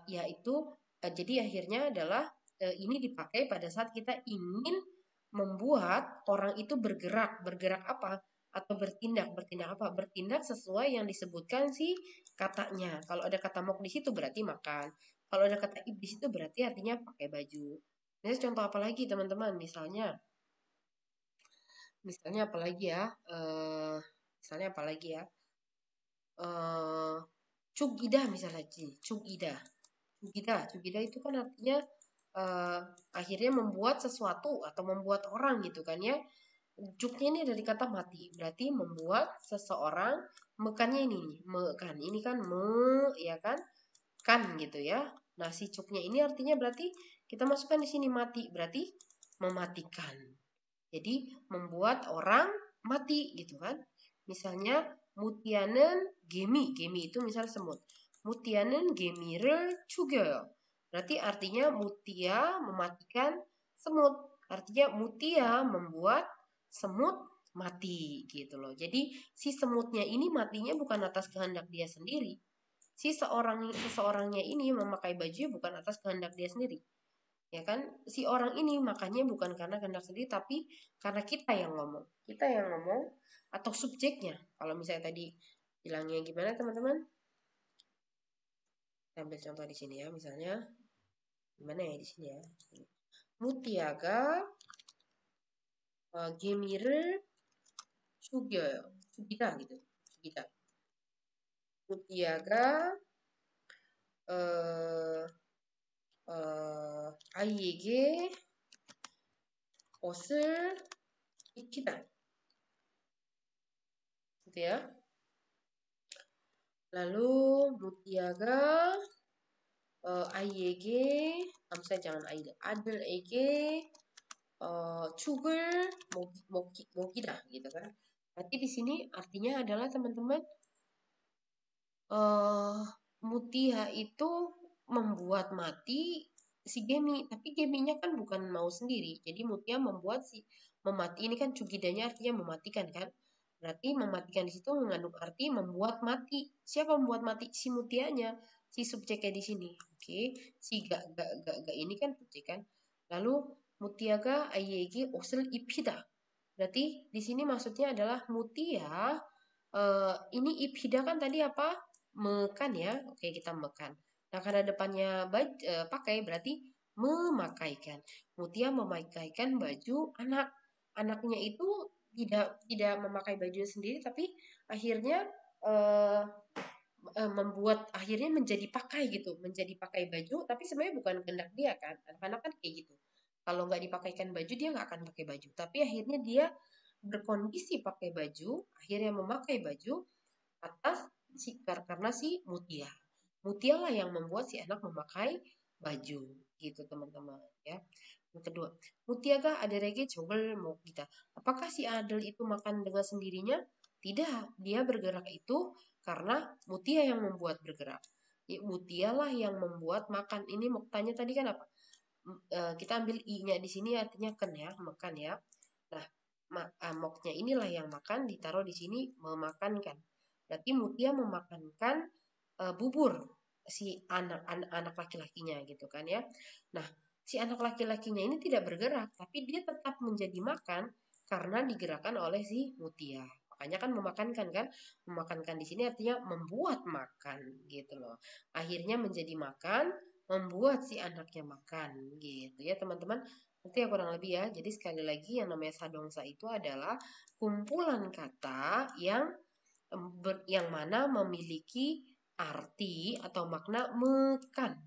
[SPEAKER 1] yaitu jadi akhirnya adalah ini dipakai pada saat kita ingin membuat orang itu bergerak. Bergerak apa? Atau bertindak. Bertindak apa? Bertindak sesuai yang disebutkan si katanya. Kalau ada kata mok di situ berarti makan. Kalau ada kata ib di situ berarti artinya pakai baju. Misalnya contoh apa lagi teman-teman? Misalnya apa lagi ya? Misalnya apa lagi ya? eh Cugida misalnya Cugida. Cugida itu kan artinya eh, akhirnya membuat sesuatu atau membuat orang gitu kan ya. Cuknya ini dari kata mati, berarti membuat seseorang mekannya ini nih, mekan. Ini kan ya kan gitu ya. Nah, si cuknya ini artinya berarti kita masukkan di sini mati, berarti mematikan. Jadi membuat orang mati gitu kan. Misalnya mutianen gemi itu misal semut. Mutianen gemire juga. Berarti artinya mutia mematikan semut. Artinya mutia membuat semut mati gitu loh. Jadi si semutnya ini matinya bukan atas kehendak dia sendiri. Si seseorangnya ini memakai baju bukan atas kehendak dia sendiri, ya kan, si orang ini makanya bukan karena kehendak sendiri tapi karena kita yang ngomong atau subjeknya. Kalau misalnya tadi bilangnya gimana teman-teman, kita ambil contoh di sini ya, misalnya gimana ya di sini ya, mutiaga gemire sugyo sugita gitu, sugita mutiaga eh 아이에게 옷을 입히다 gitu ya. Lalu mutiaga 아이에게 saya jangan 아이들 아들에게 죽을 먹이다 gitu kan. Berarti di sini artinya adalah teman-teman eh Mutia itu membuat mati si Gemi, tapi Geminya kan bukan mau sendiri. Jadi Mutia membuat si memati ini kan Cugidanya artinya mematikan kan. Berarti mematikan di situ mengandung arti membuat mati. Siapa membuat mati? Si Mutianya, si subjeknya di sini. Oke, si gak ini kan subjek kan. Lalu Mutiaga ayegi osel ipida. Berarti di sini maksudnya adalah Mutia ini ibhida kan tadi apa? Mekan ya. Oke, kita mekan. Nah, karena depannya pakai berarti memakaikan. Mutia memakaikan baju anak. Anaknya itu tidak memakai baju sendiri tapi akhirnya eh, membuat akhirnya menjadi pakai gitu, menjadi pakai baju tapi sebenarnya bukan kehendak dia kan. Anak-anak kan kayak gitu. Kalau nggak dipakaikan baju dia nggak akan pakai baju. Tapi akhirnya dia berkondisi pakai baju, akhirnya memakai baju atas karena si Mutia. Mutia lah yang membuat si anak memakai baju gitu teman-teman ya. Yang kedua, Mutiaga aderege coba mau kita. Apakah si Adel itu makan dengan sendirinya? Tidak, dia bergerak itu karena Mutia yang membuat bergerak. Mutialah yang membuat makan. Ini moktanya tadi kan apa? Kita ambil i-nya di sini artinya ken ya, makan ya. Nah, moknya inilah yang makan ditaruh di sini memakankan. Berarti Mutia memakankan bubur si anak laki-lakinya gitu kan ya. Nah, si anak laki-lakinya ini tidak bergerak, tapi dia tetap menjadi makan karena digerakkan oleh si Mutia. Makanya kan memakankan kan, memakankan di sini artinya membuat makan gitu loh. Akhirnya menjadi makan, membuat si anaknya makan gitu ya teman-teman. Nanti ya kurang lebih ya. Jadi sekali lagi yang namanya sadongsa itu adalah kumpulan kata yang mana memiliki arti atau makna mekan.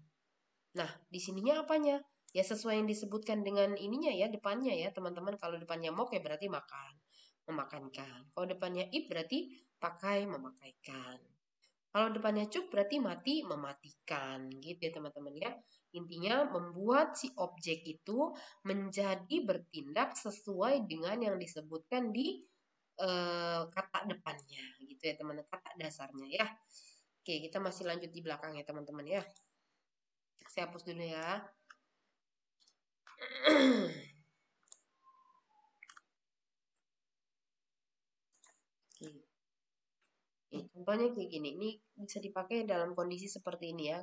[SPEAKER 1] Nah, di sininya apanya? Ya sesuai yang disebutkan dengan ininya ya, depannya ya, teman-teman. Kalau depannya mok ya berarti makan, memakankan. Kalau depannya ip berarti pakai, memakaikan. Kalau depannya cuk berarti mati, mematikan. Gitu ya teman-teman ya. Intinya membuat si objek itu menjadi bertindak sesuai dengan yang disebutkan di kata depannya. Gitu ya teman-teman, kata dasarnya ya. Oke, kita masih lanjut di belakang ya teman-teman ya. Saya hapus dulu ya. Oke. Contohnya kayak gini, ini bisa dipakai dalam kondisi seperti ini ya.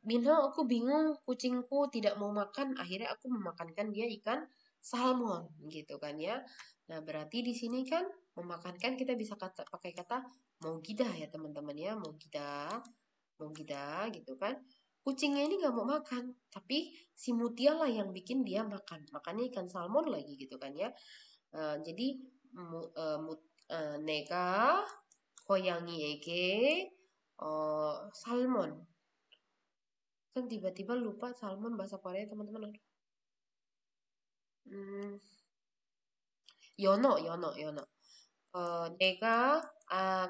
[SPEAKER 1] Minho, aku bingung, kucingku tidak mau makan, akhirnya aku memakankan dia ikan salmon, gitu kan ya. Nah, berarti di sini kan memakankan kita bisa pakai kata mau gida ya teman-teman ya, mau gida gitu kan. Kucingnya ini nggak mau makan, tapi si Mutia lah yang bikin dia makan, makannya ikan salmon lagi gitu kan ya. Jadi nega 고양이에게 salmon. Kan tiba-tiba lupa salmon bahasa Korea teman-teman. Hmm, 연어. 내가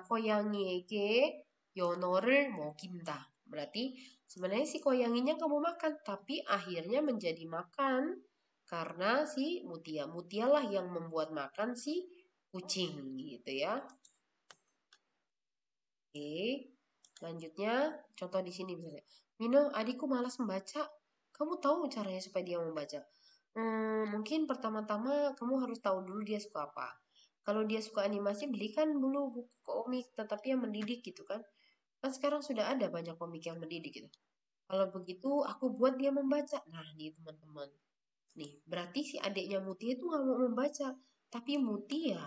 [SPEAKER 1] 고양이에게 연어를 먹인다. Berarti sebenarnya si koyanginya nggak mau makan, tapi akhirnya menjadi makan karena si Mutia. Mutialah yang membuat makan si kucing gitu ya. Oke, selanjutnya contoh di sini misalnya. Mino, adikku malas membaca. Kamu tahu caranya supaya dia membaca? Mungkin pertama-tama kamu harus tahu dulu dia suka apa. Kalau dia suka animasi, belikan dulu buku komik, tetapi yang mendidik gitu kan. Kan sekarang sudah ada banyak komik yang mendidik gitu. Kalau begitu, aku buat dia membaca. Nah, nih teman-teman. Nih, berarti si adiknya Mutia itu nggak mau membaca. Tapi Mutia,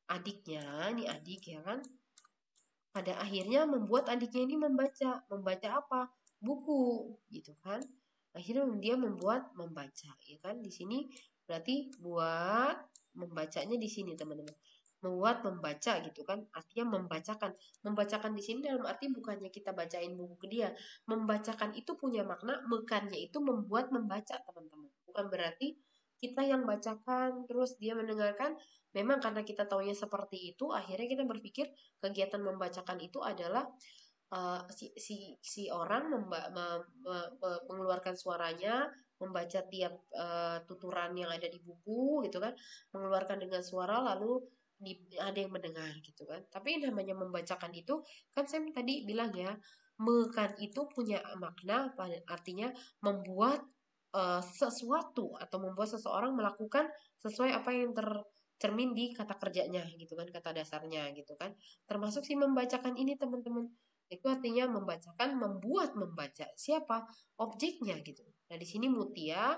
[SPEAKER 1] adiknya, nih adik ya kan, pada akhirnya membuat adiknya ini membaca. Membaca apa? Buku, gitu kan. Akhirnya dia membaca, ya kan. Di sini berarti buat membacanya di sini, teman-teman. Membuat membaca gitu kan. Artinya membacakan. Membacakan di sini dalam arti bukannya kita bacain buku ke dia. Membacakan itu punya makna, mekannya itu membuat membaca, teman-teman. Bukan berarti kita yang bacakan terus dia mendengarkan. Memang karena kita taunya seperti itu, akhirnya kita berpikir kegiatan membacakan itu adalah si orang mengeluarkan suaranya, membaca tiap tuturan yang ada di buku gitu kan, mengeluarkan dengan suara lalu ada yang mendengar gitu kan. Tapi namanya membacakan itu kan saya tadi bilang ya, mekan itu punya makna artinya membuat sesuatu atau membuat seseorang melakukan sesuai apa yang tercermin di kata kerjanya gitu kan, kata dasarnya gitu kan. Termasuk si membacakan ini teman-teman. Itu artinya membacakan, membuat membaca. Siapa? Objeknya gitu. Nah, di sini Mutia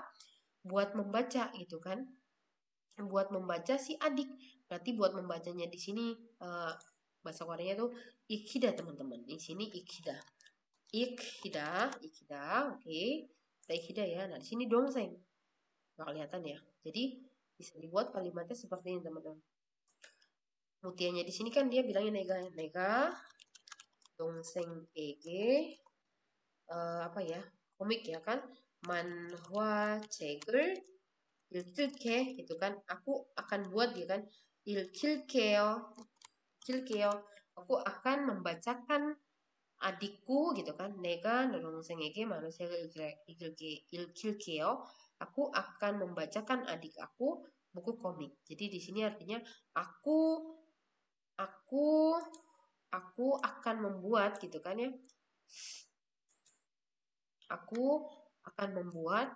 [SPEAKER 1] buat membaca gitu kan. Buat membaca si adik. Berarti buat membacanya di sini bahasa Koreanya tuh ikida teman-teman. Di sini ikida. Ikida, oke. Okay. Kita ikida ya. Nah, di sini dongseng. Nggak kelihatan ya. Jadi bisa dibuat kalimatnya seperti ini teman-teman. Mutianya di sini kan dia bilangnya nega dongseng ege apa ya, komik ya kan, manhwa 책을 읽을게 gitu kan, aku akan buat ya kan, 읽을게요 읽을게요, aku akan membacakan adikku gitu kan, 내가 동생에게 만화책을 읽을게요, aku akan membacakan adik aku buku komik. Jadi di sini artinya aku aku akan membuat gitu kan ya. Aku akan membuat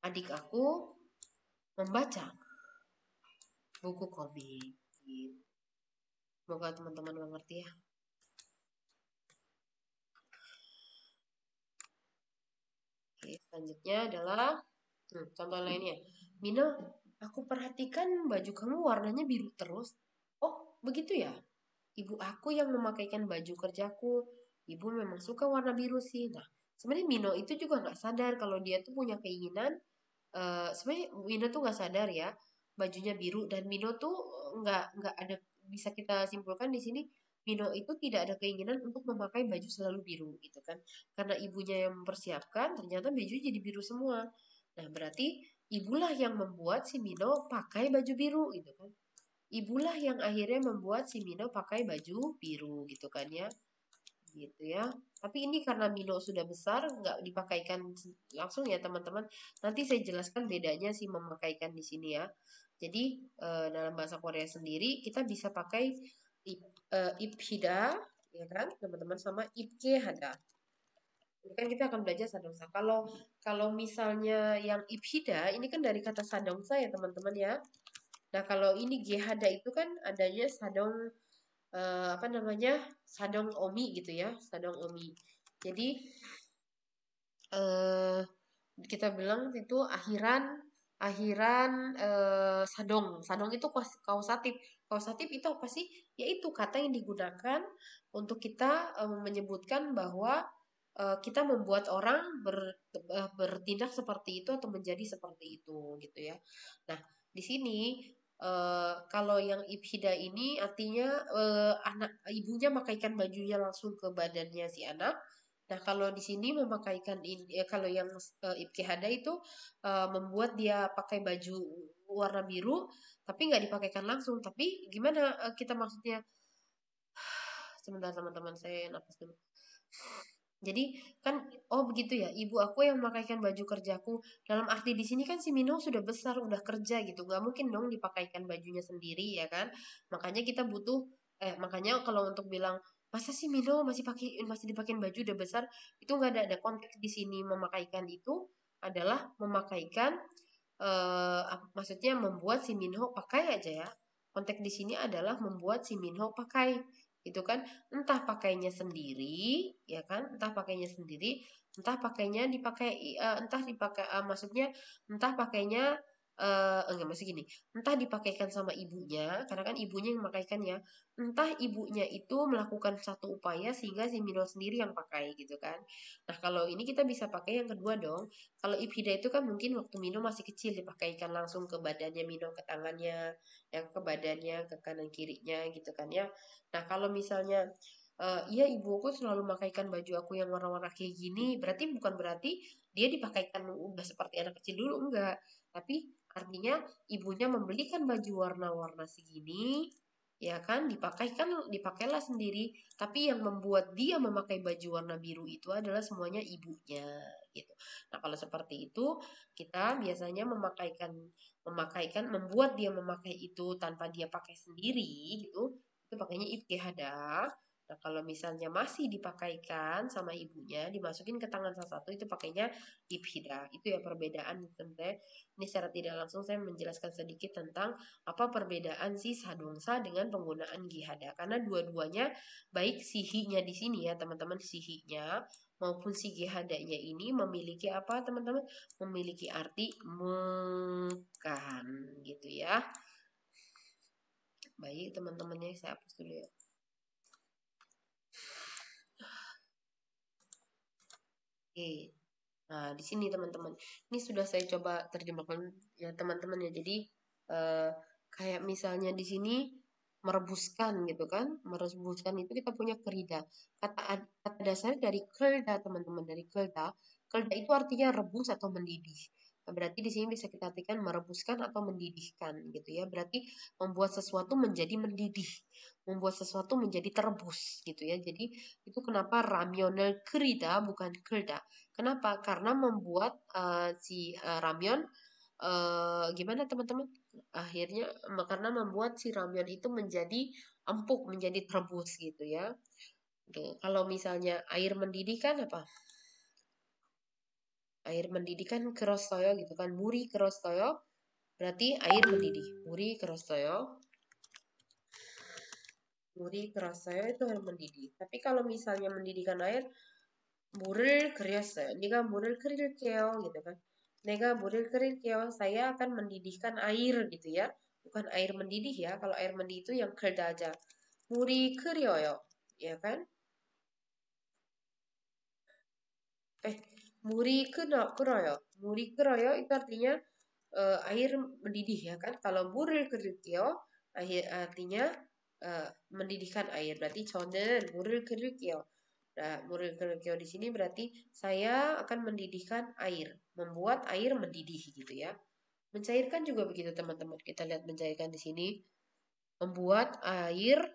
[SPEAKER 1] adik aku membaca buku komik. Gitu. Semoga teman-teman mengerti ya. Oke, selanjutnya adalah contoh lainnya. Mino, aku perhatikan baju kamu warnanya biru terus. Oh, begitu ya? Ibu aku yang memakaikan baju kerjaku. Ibu memang suka warna biru sih. Nah, sebenarnya Mino itu juga nggak sadar kalau dia tuh punya keinginan. Sebenarnya Mino tuh nggak sadar ya bajunya biru dan Mino tuh nggak ada, bisa kita simpulkan di sini Mino itu tidak ada keinginan untuk memakai baju selalu biru gitu kan, karena ibunya yang mempersiapkan ternyata baju jadi biru semua. Nah berarti ibulah yang membuat si Mino pakai baju biru gitu kan, ibulah yang akhirnya membuat si Mino pakai baju biru gitu kan ya, gitu ya. Tapi ini karena Mino sudah besar, nggak dipakaikan langsung ya teman-teman. Nanti saya jelaskan bedanya sih memakaikan di sini ya. Jadi dalam bahasa Korea sendiri kita bisa pakai ibhida, ya kan teman-teman, sama ibkehada. Ini kan kita akan belajar sadongsa. Kalau kalau misalnya yang ibhida ini kan dari kata sadongsa ya teman-teman ya. Nah kalau ini gehada itu kan adanya sadong, apa namanya, sadong omi gitu ya, sadong omi. Jadi eh, kita bilang itu akhiran akhiran sadong. Sadong itu kausatif. Kausatif itu apa sih? Yaitu kata yang digunakan untuk kita menyebutkan bahwa kita membuat orang bertindak seperti itu atau menjadi seperti itu gitu ya. Nah, di sini kalau yang ibhida ini artinya anak ibunya makaikan bajunya langsung ke badannya si anak. Nah, kalau di sini memakaikan ini, kalau yang ibtihada itu membuat dia pakai baju warna biru, tapi nggak dipakaikan langsung. Tapi gimana kita maksudnya? Sebentar teman-teman, saya napas dulu. Jadi kan, oh begitu ya, ibu aku yang memakaikan baju kerjaku. Dalam arti di sini kan si Mino sudah besar, udah kerja gitu, nggak mungkin dong dipakaikan bajunya sendiri ya kan. Makanya kita butuh, makanya kalau untuk bilang masa sih Mino masih dipakein baju udah besar, itu nggak ada konteks di sini. Memakaikan itu adalah memakaikan, maksudnya membuat si Minho pakai aja ya. Konteks di sini adalah membuat si Minho pakai, itu kan, entah pakainya sendiri, ya kan, entah pakainya sendiri, entah pakainya dipakai, entah dipakai, maksudnya entah pakainya, enggak masih gini, entah dipakaikan sama ibunya, karena kan ibunya yang memakaikan ya, entah ibunya itu melakukan satu upaya sehingga si Minho sendiri yang pakai gitu kan. Nah kalau ini kita bisa pakai yang kedua dong. Kalau ibhida itu kan mungkin waktu Mino masih kecil dipakaikan langsung ke badannya Mino, ke tangannya, yang ke badannya, ke kanan kirinya gitu kan ya. Nah kalau misalnya iya ibuku selalu memakaikan baju aku yang warna-warna kayak gini, berarti bukan berarti dia dipakaikan udah seperti anak kecil dulu, enggak. Tapi artinya ibunya membelikan baju warna-warna segini, ya kan, dipakailah sendiri, tapi yang membuat dia memakai baju warna biru itu adalah semuanya ibunya gitu. Nah, kalau seperti itu kita biasanya memakaikan membuat dia memakai itu tanpa dia pakai sendiri gitu. Itu pakainya ibtihada. Nah, kalau misalnya masih dipakaikan sama ibunya, dimasukin ke tangan salah satu, itu pakainya ibhida. Itu ya perbedaan sebenarnya. Ini secara tidak langsung saya menjelaskan sedikit tentang apa perbedaan si sadongsa dengan penggunaan gihada. Karena dua-duanya, baik sihinya di sini ya teman-teman, sihinya maupun si gihadanya ini memiliki apa teman-teman? Memiliki arti mekan gitu ya. Baik teman-temannya, saya hapus dulu ya. Oke. Nah, di sini teman-teman, ini sudah saya coba terjemahkan ya teman-teman ya. Jadi eh, kayak misalnya di sini merebuskan gitu kan, merebuskan itu kita punya kerida. Kata dasarnya dari kelda teman-teman, dari kelda. Kelda itu artinya rebus atau mendidih. Nah, berarti di sini bisa kita artikan merebuskan atau mendidihkan gitu ya. Berarti membuat sesuatu menjadi mendidih, membuat sesuatu menjadi terebus gitu ya. Jadi itu kenapa ramyonel kerida bukan kelda. Kenapa? Karena membuat si ramyeon, gimana teman-teman? Akhirnya karena membuat si ramyeon itu menjadi empuk menjadi terbus gitu ya. Tuh, kalau misalnya air mendidih kan apa? Air mendidih kan keros toyo gitu kan. Muri keros toyo berarti air mendidih. Muri keros toyo. Muri keros toyo itu air mendidih. Tapi kalau misalnya mendidihkan air 물을 끓였어요. 네가 물을 끓일게요 gitu kan. 내가 물을 끓일게요. Saya akan mendidihkan air gitu ya. Bukan air mendidih ya. Kalau air mendidih itu yang kerda aja. 물이 끓여요. Ya kan? Eh, 끓어요. 물이 끓어요 itu artinya air mendidih ya kan. Kalau 물을 끓일게요 artinya mendidihkan air. Berarti 저는 물을 끓일게요. Nah, 물을 끓일게요 di sini berarti saya akan mendidihkan air, membuat air mendidih gitu ya. Mencairkan juga begitu teman-teman. Kita lihat mencairkan di sini, membuat air,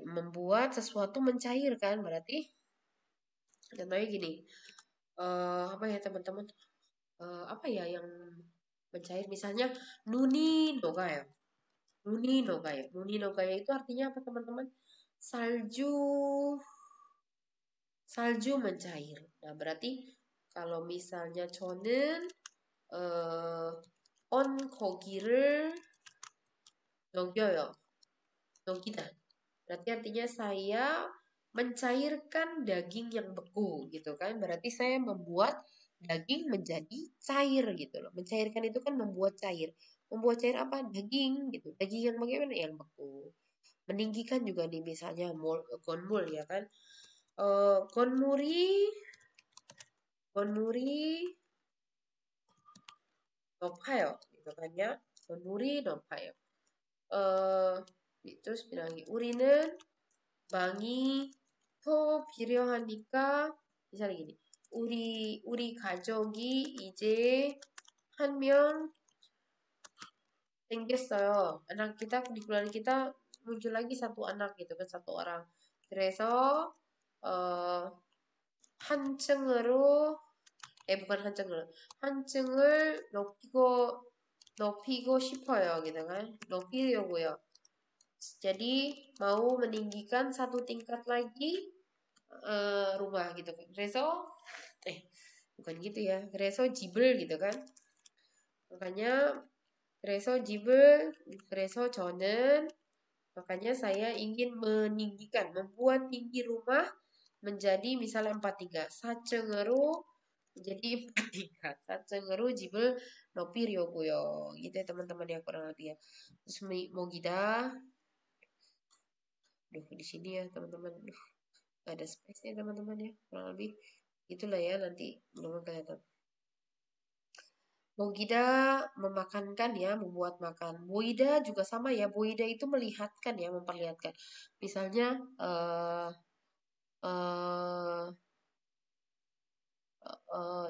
[SPEAKER 1] membuat sesuatu mencairkan berarti contohnya gini, apa ya teman-teman? Apa ya yang mencair? Misalnya nuni noga ya, nuni noga ya itu artinya apa teman-teman? Salju salju mencair. Nah, berarti kalau misalnya 저는 on 고기를 녹여요. 녹이다. Berarti artinya saya mencairkan daging yang beku gitu kan. Berarti saya membuat daging menjadi cair gitu loh. Mencairkan itu kan membuat cair. Membuat cair apa? Daging gitu. Daging yang bagaimana? Yang beku. Meninggikan juga nih misalnya konmul ya kan. konmuri konmuri 높아요. gitu kan ya. 건물이 높아요. terus bilang lagi, 우리는 방이 더 필요하니까 misalnya gini, 우리 가족이 이제 한 명 생겼어요. Anak kita di keluarga kita muncul lagi satu anak gitu kan, satu orang. 그래서 어, 한 층으로 bukan 한 층을 높이고 싶어요 gitu kan. 높이려고요. Jadi mau meninggikan satu tingkat lagi rumah gitu kan. Bukan gitu ya. Reso jibel gitu kan. Makanya reso jibel, reso 저는 makanya saya ingin meninggikan, membuat tinggi rumah menjadi misalnya 4-3. 사층으로 menjadi 4-3. 사층으로 집을 높이려고요. Gitu ya teman-teman ya kurang lebih ya. Terus mau gida, di sini ya teman-teman. Gak ada space nya teman-teman ya kurang lebih itulah ya nanti belum kelihatan. Mogida memakankan ya, membuat makan. Boida juga sama ya. Boida itu melihatkan ya, memperlihatkan. Misalnya eh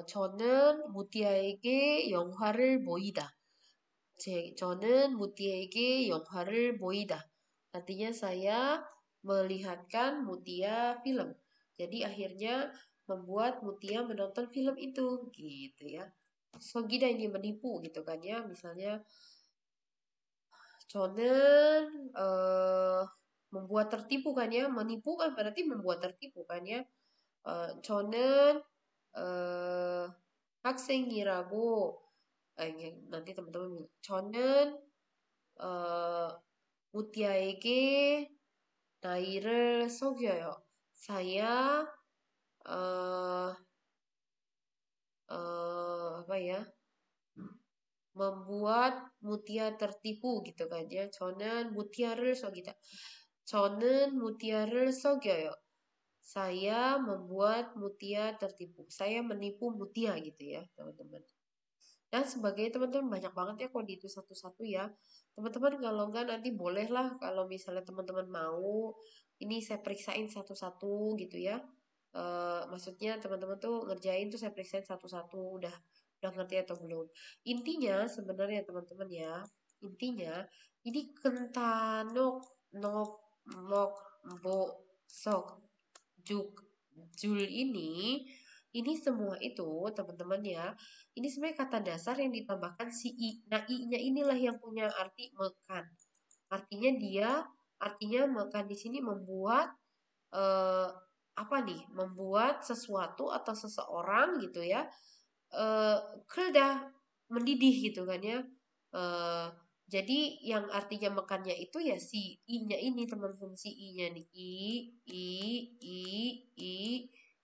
[SPEAKER 1] 저는 무띠아에게 영화를 보이다. 저는 무띠에게 영화를 보이다. Artinya saya melihatkan Mutia film. Jadi akhirnya membuat Mutia menonton film itu gitu ya. Sogida ini menipu gitu kan ya. Misalnya 저는 membuat tertipu kan ya. Menipu kan berarti membuat tertipu kan ya. 저는 학생이라고 nanti teman-teman 저는 무띠아에게 나이를 속여요. Saya apa ya? Membuat Mutia tertipu gitu kan ya. 저는 무티아를 속이다. 저는 무티아를 속여요. Saya membuat Mutia tertipu. Saya menipu Mutia gitu ya, teman-teman. Dan sebagainya teman-teman banyak banget ya kalau di itu satu-satu ya. Teman-teman kalau enggak nanti bolehlah kalau misalnya teman-teman mau ini saya periksain satu-satu gitu ya. Maksudnya teman-teman tuh ngerjain tuh saya periksain satu-satu udah ngerti atau belum. Intinya sebenarnya teman-teman ya, intinya ini kentanok nok mok bo sok juk jul ini semua itu teman-teman ya ini sebenarnya kata dasar yang ditambahkan si i. Nah i-nya inilah yang punya arti mekan. Artinya dia artinya makan di sini membuat eh, apa nih? Membuat sesuatu atau seseorang gitu ya. Eh Kelda mendidih gitu kan ya. Eh jadi yang artinya makannya itu ya si i-nya ini teman-teman, si i-nya nih, i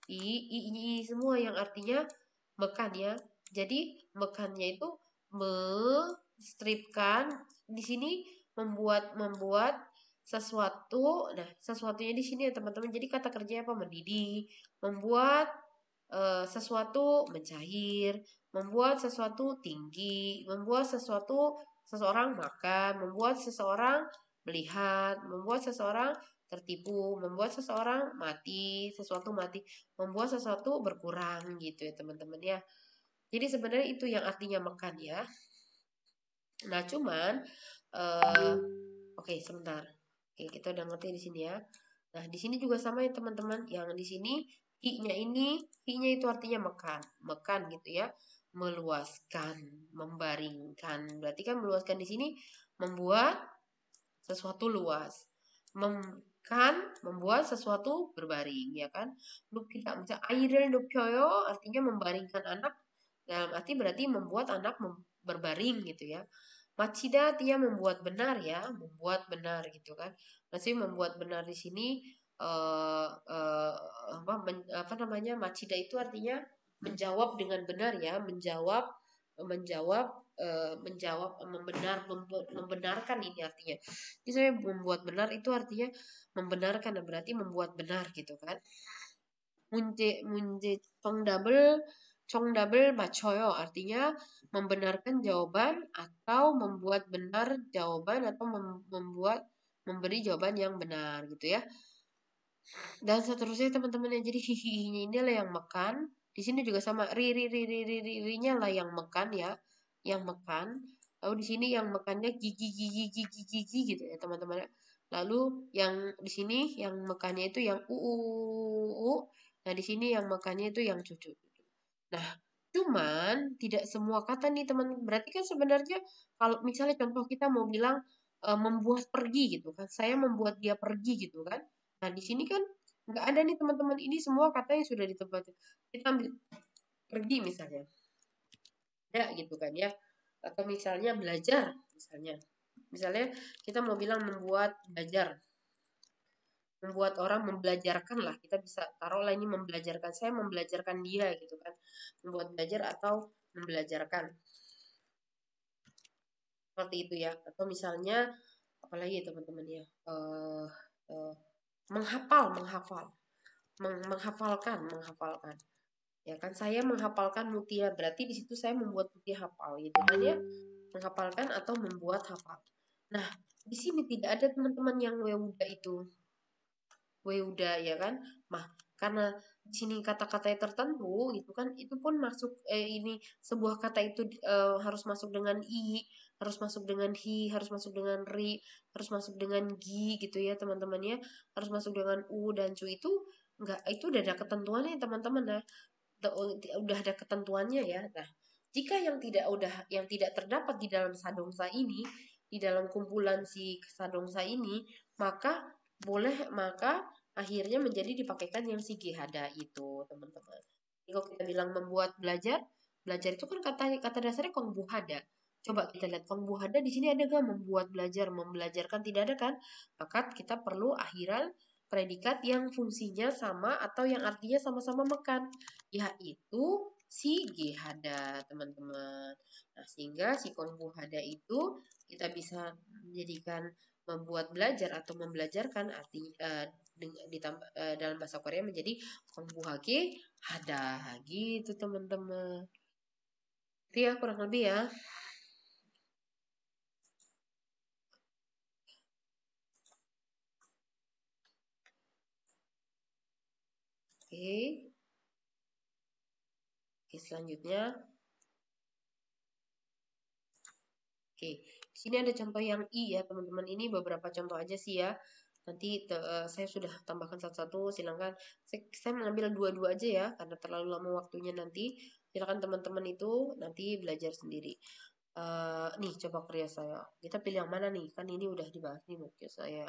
[SPEAKER 1] i semua yang artinya makan ya. Jadi makannya itu menstripkan di sini membuat membuat sesuatu. Nah, sesuatunya di sini ya teman-teman. Jadi kata kerjanya apa? Mendidih, membuat sesuatu mencair, membuat sesuatu tinggi, membuat seseorang makan, membuat seseorang melihat, membuat seseorang tertipu, membuat seseorang mati, sesuatu mati, membuat sesuatu berkurang gitu ya teman-teman ya. Jadi sebenarnya itu yang artinya makan ya. Nah, cuman eh oke, sebentar. Oke, kita udah ngerti di sini ya. Nah, di sini juga sama ya teman-teman. Yang di sini i-nya itu artinya makan, makan gitu ya. Meluaskan, membaringkan. Berarti kan meluaskan di sini membuat sesuatu luas. Kan membuat sesuatu berbaring ya kan. Kita bisa air을 높여요 artinya membaringkan anak, dalam arti berarti membuat anak berbaring gitu ya. Machida artinya membuat benar ya, membuat benar gitu kan. Maksudnya membuat benar di sini apa namanya? Machida itu artinya menjawab dengan benar ya, menjawab menjawab membenarkan ini artinya. Jadi saya membuat benar itu artinya membenarkan, berarti membuat benar gitu kan. 문제 정답을 맞춰요 artinya membenarkan jawaban atau membuat benar jawaban atau memberi jawaban yang benar gitu ya. Dan seterusnya teman-teman ya, jadi hihihinya ini lah yang makan. Di sini juga sama ri-nya lah yang makan ya, yang makan. Lalu di sini yang makannya gigi gitu ya teman-teman ya. Lalu yang di sini yang makannya itu yang u. Nah, di sini yang makannya itu yang cucu. Nah, cuman tidak semua kata nih teman. Berarti kan sebenarnya kalau misalnya contoh kita mau bilang membuat pergi gitu kan. Saya membuat dia pergi gitu kan. Nah, di sini kan nggak ada nih teman-teman. Ini semua kata yang sudah ditempatkan. Kita ambil pergi misalnya. Ada gitu kan ya. Atau misalnya belajar misalnya. Misalnya kita mau bilang membuat belajar, membuat orang membelajarkan lah, kita bisa taruhlah ini membelajarkan, saya membelajarkan dia gitu kan, membuat belajar atau membelajarkan seperti itu ya. Atau misalnya apalagi teman-teman ya, eh, menghafalkan ya kan, saya menghafalkan Mutia, berarti di situ saya membuat Mutia hafal gitu kan ya, menghafalkan atau membuat hafal. Nah, di sini tidak ada teman-teman yang udah itu udah ya kan. Nah, karena di sini kata-katanya tertentu gitu kan, itu pun masuk ini sebuah kata itu harus masuk dengan i, harus masuk dengan hi, harus masuk dengan ri, harus masuk dengan gi gitu ya teman-teman ya, harus masuk dengan u dan cu itu enggak, itu udah ada ketentuannya teman-teman ya. Udah ada ketentuannya ya. Nah, jika yang tidak terdapat di dalam sadongsa ini, di dalam kumpulan si sadongsa ini, maka maka akhirnya menjadi dipakaikan yang si gihada itu, teman-teman. Jadi kalau kita bilang membuat belajar, belajar itu kan kata dasarnya kongbuhada. Coba kita lihat kongbuhada di sini ada gak membuat belajar, membelajarkan, tidak ada kan? Maka kita perlu akhiran predikat yang fungsinya sama atau yang artinya sama-sama makan, yaitu si gihada, teman-teman. Nah, sehingga si kongbuhada itu kita bisa menjadikan membuat belajar atau membelajarkan arti dalam bahasa Korea menjadi kongbuhage hada gitu teman-teman. Itu ya kurang lebih ya. Oke, oke selanjutnya. Oke, di sini ada contoh yang I ya teman-teman. Ini beberapa contoh aja sih ya. Nanti saya sudah tambahkan satu-satu. Silakan. Saya mengambil dua-dua aja ya, karena terlalu lama waktunya nanti. Silakan teman-teman itu nanti belajar sendiri. nih coba kerja saya. Kita pilih yang mana nih? Kan ini udah dibahas nih mau kerja saya.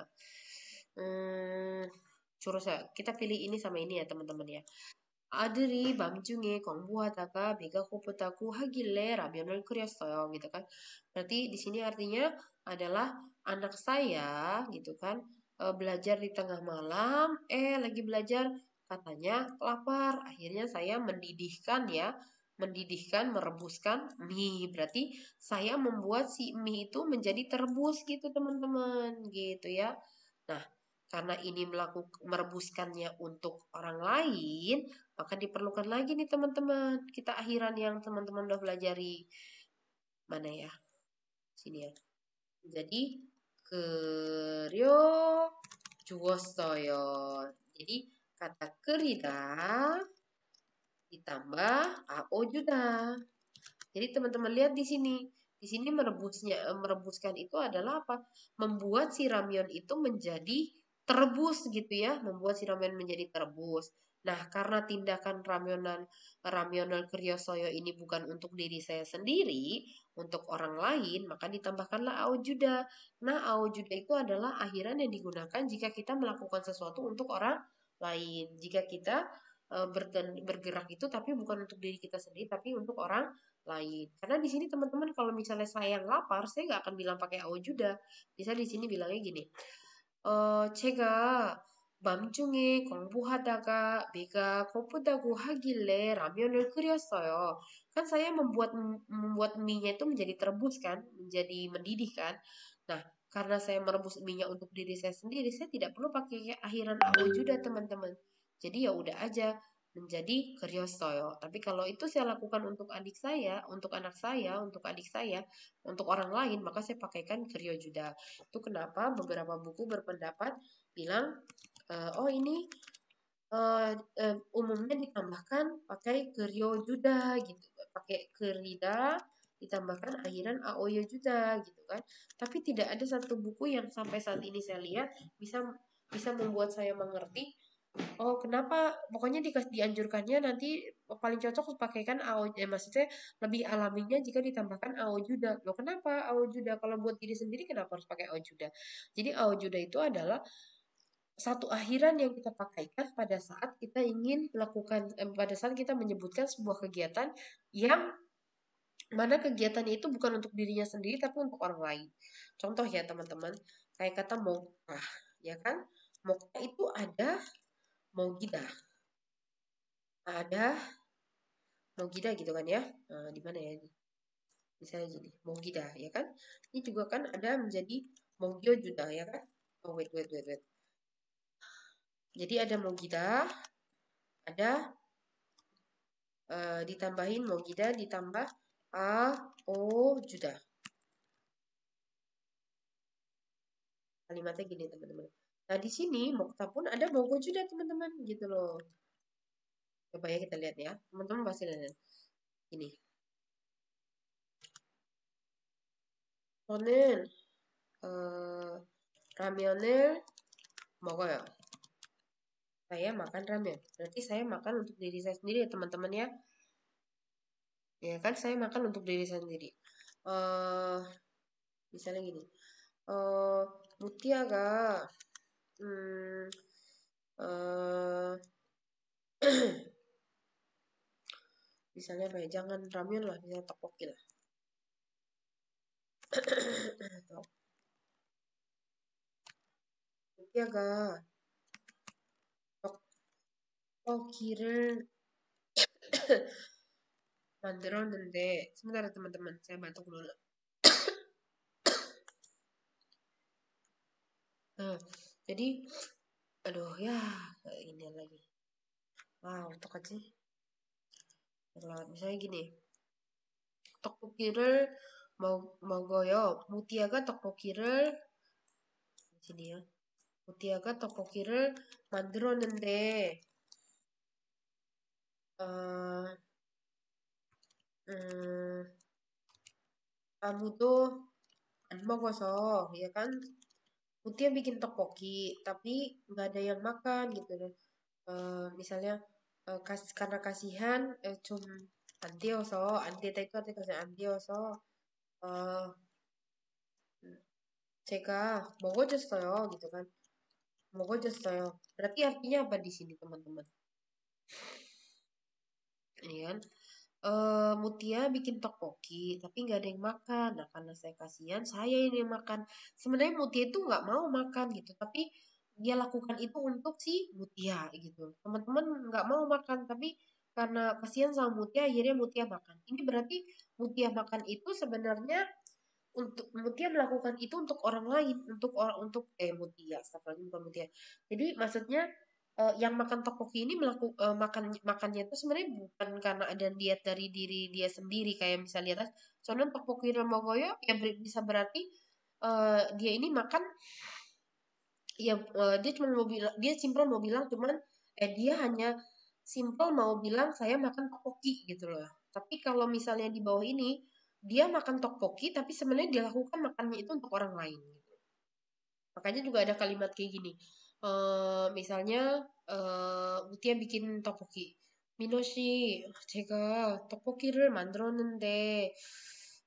[SPEAKER 1] Hmm, Suruh saya. Kita pilih ini sama ini ya teman-teman ya. 아들이 밤중에 공부하다가 배가 고프다고 하길래 라면을 끓였어요. gitu kan. Berarti di sini artinya adalah anak saya gitu kan belajar di tengah malam, lagi belajar katanya lapar. Akhirnya saya mendidihkan, merebuskan mie. Berarti saya membuat si mie itu menjadi terebus gitu teman-teman gitu ya. Nah, karena ini merebuskannya untuk orang lain, maka diperlukan lagi nih teman-teman. Kita akhiran yang teman-teman udah pelajari. Mana ya? Sini ya. Jadi keryo juwosoyo. Jadi kata kerida ditambah ao juda. Jadi teman-teman lihat di sini. Di sini merebuskan itu adalah apa? Membuat si ramyeon itu menjadi terebus gitu ya, membuat si ramyeon menjadi terebus. Nah, karena tindakan ramyeonal kriosoyo ini bukan untuk diri saya sendiri, untuk orang lain, maka ditambahkanlah aojuda. Nah, aojuda itu adalah akhiran yang digunakan jika kita melakukan sesuatu untuk orang lain. Jika kita bergerak itu tapi bukan untuk diri kita sendiri, tapi untuk orang lain. Karena di sini teman-teman kalau misalnya saya yang lapar, saya nggak akan bilang pakai aojuda. Bisa di sini bilangnya gini. 제가 밤중에 공부하다가 배가 고프다고 하길래 라면을 끓였어요. Kan saya membuat mie-nya itu menjadi terebus kan, menjadi mendidih kan. Nah, karena saya merebus mie-nya untuk diri saya sendiri, saya tidak perlu pakai akhiran aojuda teman-teman. Jadi ya udah aja menjadi keryosoyo. Tapi kalau itu saya lakukan untuk adik saya, untuk anak saya, untuk adik saya, untuk orang lain, maka saya pakaikan keryojuda. Itu kenapa beberapa buku berpendapat bilang, oh ini umumnya ditambahkan pakai keryo juda gitu, pakai kerida ditambahkan akhiran aoyo juda gitu kan. Tapi tidak ada satu buku yang sampai saat ini saya lihat bisa bisa membuat saya mengerti. Oh, kenapa? Pokoknya dianjurkannya nanti paling cocok pakaikan maksudnya lebih alaminya jika ditambahkan aojuda. Loh, kenapa aojuda? Kalau buat diri sendiri kenapa harus pakai aojuda? Jadi aojuda itu adalah satu akhiran yang kita pakaikan pada saat kita ingin melakukan, pada saat kita menyebutkan sebuah kegiatan yang mana kegiatannya itu bukan untuk dirinya sendiri tapi untuk orang lain. Contoh ya teman-teman, kayak kata mokah, ya kan? Mokah itu ada mogida, ada mogida gitu kan ya. Di mana ya? Misalnya jadi mogida ya kan? Ini juga kan ada menjadi mogyo juga ya kan? Oh wait. Jadi ada mogida, ada ditambahin mogida ditambah a o juda. Kalimatnya gini teman-teman. Nah di sini mokta pun ada mogo juda teman-teman gitu loh. Coba ya kita lihat ya. Teman-teman pasti lihat. Ini. 저는 라면을 먹어요. Saya makan ramen. Berarti saya makan untuk diri saya sendiri ya teman-teman ya. Ya kan saya makan untuk diri saya sendiri. eh Misalnya gini. eh Mutiaga hmm, eh misalnya apa ya? Jangan ramen lah, misalnya tteokbokki lah. Mutiaga 떡볶이를 만들었는데 sebentar ya teman-teman, saya batuk dulu. Jadi aduh ya ini lagi. Wow, 어떡하지? misalnya gini. 떡볶이를 먹어요. 무티아가 떡볶이를 di sini ya. 무티아가 떡볶이를 만들었는데 어, 음, 아무도 안 먹어서 ya kan Mutia bikin tteokbokki tapi nggak ada yang makan gitu loh. Misalnya karena kasihan 좀 안 되어서 안 되다 itu artinya kasih 안 되어서 eh 제가 먹어줬어요 gitu kan. 먹어줬어요. Berarti artinya apa di sini teman-teman? Ini kan Mutia bikin tteokbokki tapi nggak ada yang makan. Nah karena saya kasihan, saya ini yang makan. Sebenarnya Mutia itu nggak mau makan gitu, tapi dia lakukan itu untuk si Mutia gitu. Teman-teman nggak mau makan, tapi karena kasihan sama Mutia, akhirnya Mutia makan. Ini berarti Mutia makan itu sebenarnya untuk Mutia melakukan itu untuk orang lain, untuk orang untuk Mutia, astagfirullahaladzim, bukan Mutia. Jadi maksudnya yang makan tteokbokki ini makannya itu sebenarnya bukan karena ada diet dari diri dia sendiri kayak misalnya lihat soalnya tteokbokki Romagoyo ya bisa berarti dia ini makan ya dia cuma mau bilang dia simpel mau bilang cuman dia hanya simpel mau bilang saya makan tteokbokki gitu loh. Tapi kalau misalnya di bawah ini dia makan tteokbokki tapi sebenarnya dia lakukan makannya itu untuk orang lain gitu. Makanya juga ada kalimat kayak gini. Misalnya Mutia bikin tteokbokki. Minoshi, 제가 떡볶이를 만들었는데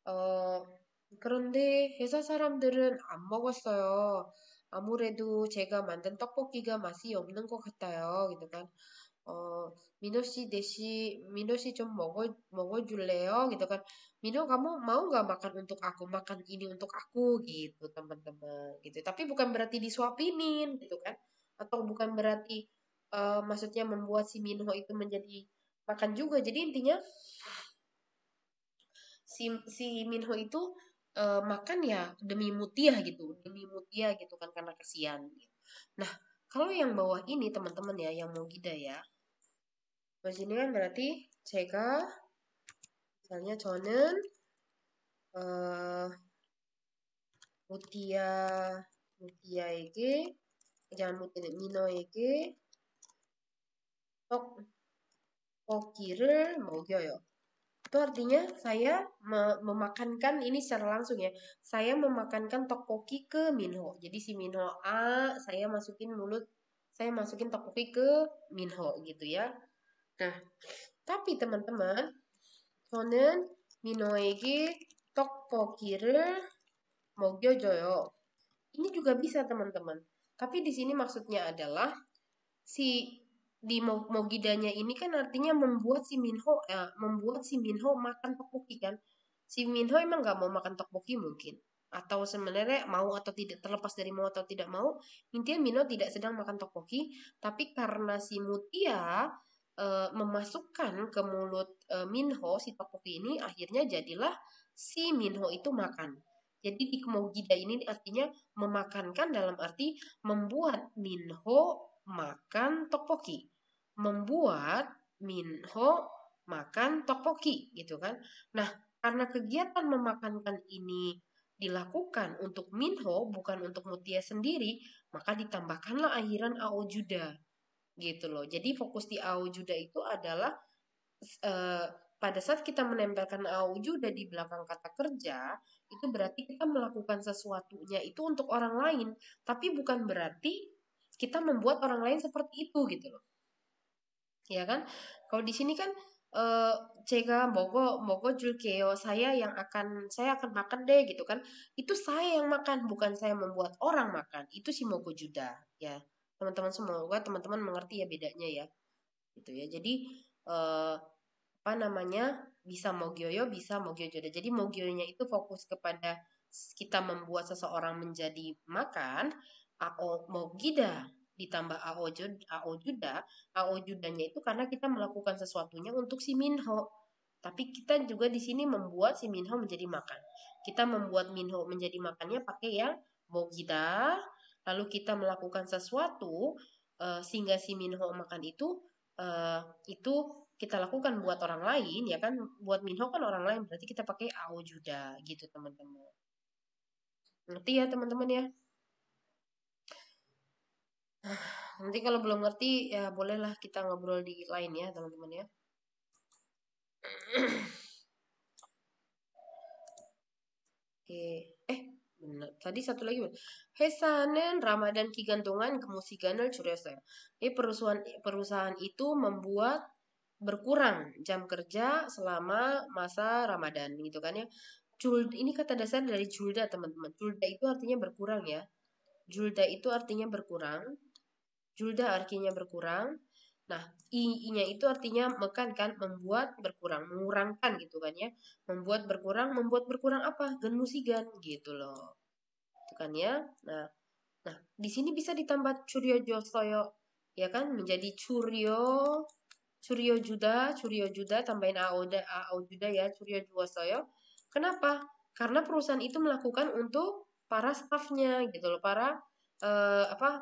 [SPEAKER 1] 어, 그런데 회사 사람들은 안 먹었어요. 아무래도 제가 만든 떡볶이가 맛이 없는 것 같아요. gitu kan. Mino 씨 좀 먹어줄래요? gitu kan. Mino kamu mau nggak makan untuk aku, makan ini untuk aku gitu teman-teman gitu. Tapi bukan berarti disuapinin gitu kan. Atau bukan berarti maksudnya membuat si Minho itu menjadi makan juga. Jadi intinya si Minho itu makan ya demi Mutia gitu, demi Mutia gitu kan karena kasihan. Gitu. Nah, kalau yang bawah ini teman-teman ya, yang mau gida ya, di sini kan berarti 제가 misalnya 저는 uh, Mutia Mutia에게 jangan Mutia Mino에게 떡볶이를 먹여요. Itu artinya saya memakankan ini secara langsung ya. Saya memakankan tteokbokki ke Minho. Jadi si Minho saya masukin mulut, saya masukin tteokbokki ke Minho gitu ya. Nah, tapi teman-teman, 저는 민호에게 떡볶이를 먹여줘요. Ini juga bisa teman-teman. Tapi di sini maksudnya adalah si di Mogidanya ini kan artinya membuat si Minho makan tteokbokki kan. Si Minho emang nggak mau makan tteokbokki mungkin. Atau sebenarnya mau atau tidak terlepas dari mau atau tidak mau, intinya Minho tidak sedang makan tteokbokki, tapi karena si Mutia memasukkan ke mulut Minho si tteokbokki ini akhirnya jadilah si Minho itu makan. Jadi di Mogida ini artinya memakankan dalam arti membuat Minho makan tteokbokki. Membuat Minho makan tteokbokki gitu kan. Nah, karena kegiatan memakankan ini dilakukan untuk Minho bukan untuk Mutia sendiri, maka ditambahkanlah akhiran Aojuda gitu loh. Jadi fokus di Aojuda itu adalah eh, pada saat kita menempelkan Aojuda di belakang kata kerja, itu berarti kita melakukan sesuatunya itu untuk orang lain, tapi bukan berarti kita membuat orang lain seperti itu gitu loh. Ya kan? Kalau di sini kan eh 제가 먹어줄게요. saya akan makan deh gitu kan. Itu saya yang makan, bukan saya membuat orang makan. Itu si mogojuda ya. Teman-teman semoga teman-teman mengerti ya bedanya ya. Gitu ya. Jadi eh apa namanya? Bisa mogyoyo, bisa mogyojoda. Jadi mogyonya itu fokus kepada kita membuat seseorang menjadi makan, mogida ditambah ao judanya itu karena kita melakukan sesuatunya untuk si Minho. Tapi kita juga di sini membuat si Minho menjadi makan. Kita membuat Minho menjadi makannya pakai yang mogida, lalu kita melakukan sesuatu sehingga si Minho makan itu kita lakukan buat orang lain ya kan, buat Minho kan orang lain berarti kita pakai Aojuda gitu teman-teman. Ngerti ya teman-teman ya? Nanti kalau belum ngerti ya bolehlah kita ngobrol di lain ya teman-teman ya. Oke. Benar. Tadi satu lagi. Hesanen Ramadan Kigantungan Kemusiganal Curesaya. Perusahaan itu membuat berkurang jam kerja selama masa Ramadan gitu kan ya. Ini kata dasar dari julda, teman-teman. Julda itu artinya berkurang ya. Julda itu artinya berkurang. Julda artinya berkurang. Nah, i-nya itu artinya mekan kan, membuat berkurang, mengurangkan gitu kan ya. Membuat berkurang apa? Gen musigan gitu loh. Itu kan ya. Nah, di sini bisa ditambah Curyo Josoyo ya kan menjadi Curyo Juda tambahin AO Juda ya, Curyo Josoyo. Kenapa? Karena perusahaan itu melakukan untuk para stafnya gitu loh, para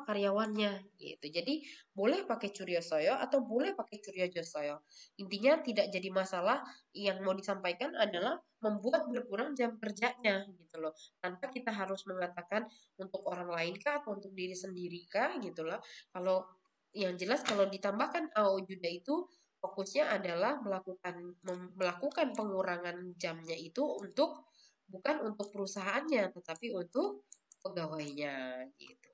[SPEAKER 1] karyawannya gitu. Jadi boleh pakai Curyo Soyo atau boleh pakai Curyo Josoyo. Intinya tidak jadi masalah, yang mau disampaikan adalah membuat berkurang jam kerjanya gitu loh. Tanpa kita harus mengatakan untuk orang lain kah atau untuk diri sendiri kah gitu loh. Kalau yang jelas kalau ditambahkan AO Juda itu fokusnya adalah melakukan pengurangan jamnya itu bukan untuk perusahaannya tetapi untuk pegawainya gitu.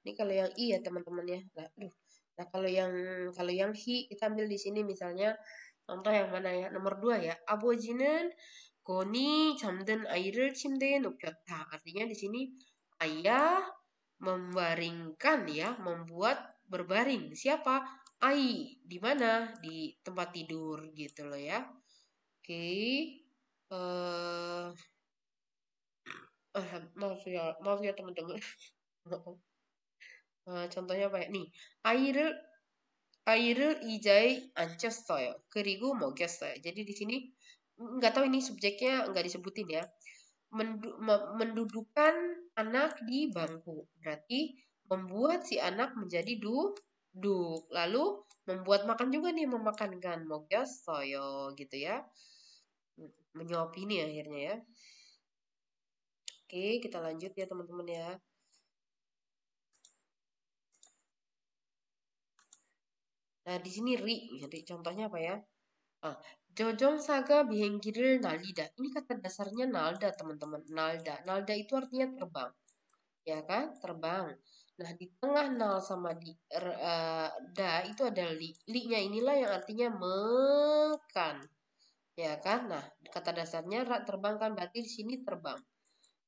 [SPEAKER 1] Ini kalau yang i ya teman-teman ya. Nah, kalau yang hi kita ambil di sini misalnya contoh yang mana ya? Nomor 2 ya. 아버지는 건이 잠든 아이를 침대에 눕혔다. Artinya di sini ayah membaringkan ya, membuat berbaring. Siapa? Ai. Di mana? Di tempat tidur gitu loh ya. Oke. Eh maaf ya teman-teman. contohnya apa ya? Nih, 아이를 아이를 의자에 앉혔어요. 그리고 먹였어요. Jadi di sini nggak tahu ini subjeknya nggak disebutin ya. Mendudukkan anak di bangku. Berarti membuat si anak menjadi duduk. Lalu membuat makan juga nih, memakankan. 먹였어요 gitu ya. Menyuapi nih akhirnya ya. Oke, kita lanjut ya teman-teman ya. Nah, di sini ri. Jadi contohnya apa ya? Ah, 조종사가 비행기를 날리다. Ini kata dasarnya nalda, teman-teman. Nalda. Nalda itu artinya terbang. Ya kan? Terbang. Nah, di tengah nal sama da itu ada li. Li-nya inilah yang artinya mekan. Ya kan? Nah, kata dasarnya terbang kan berarti di sini terbang.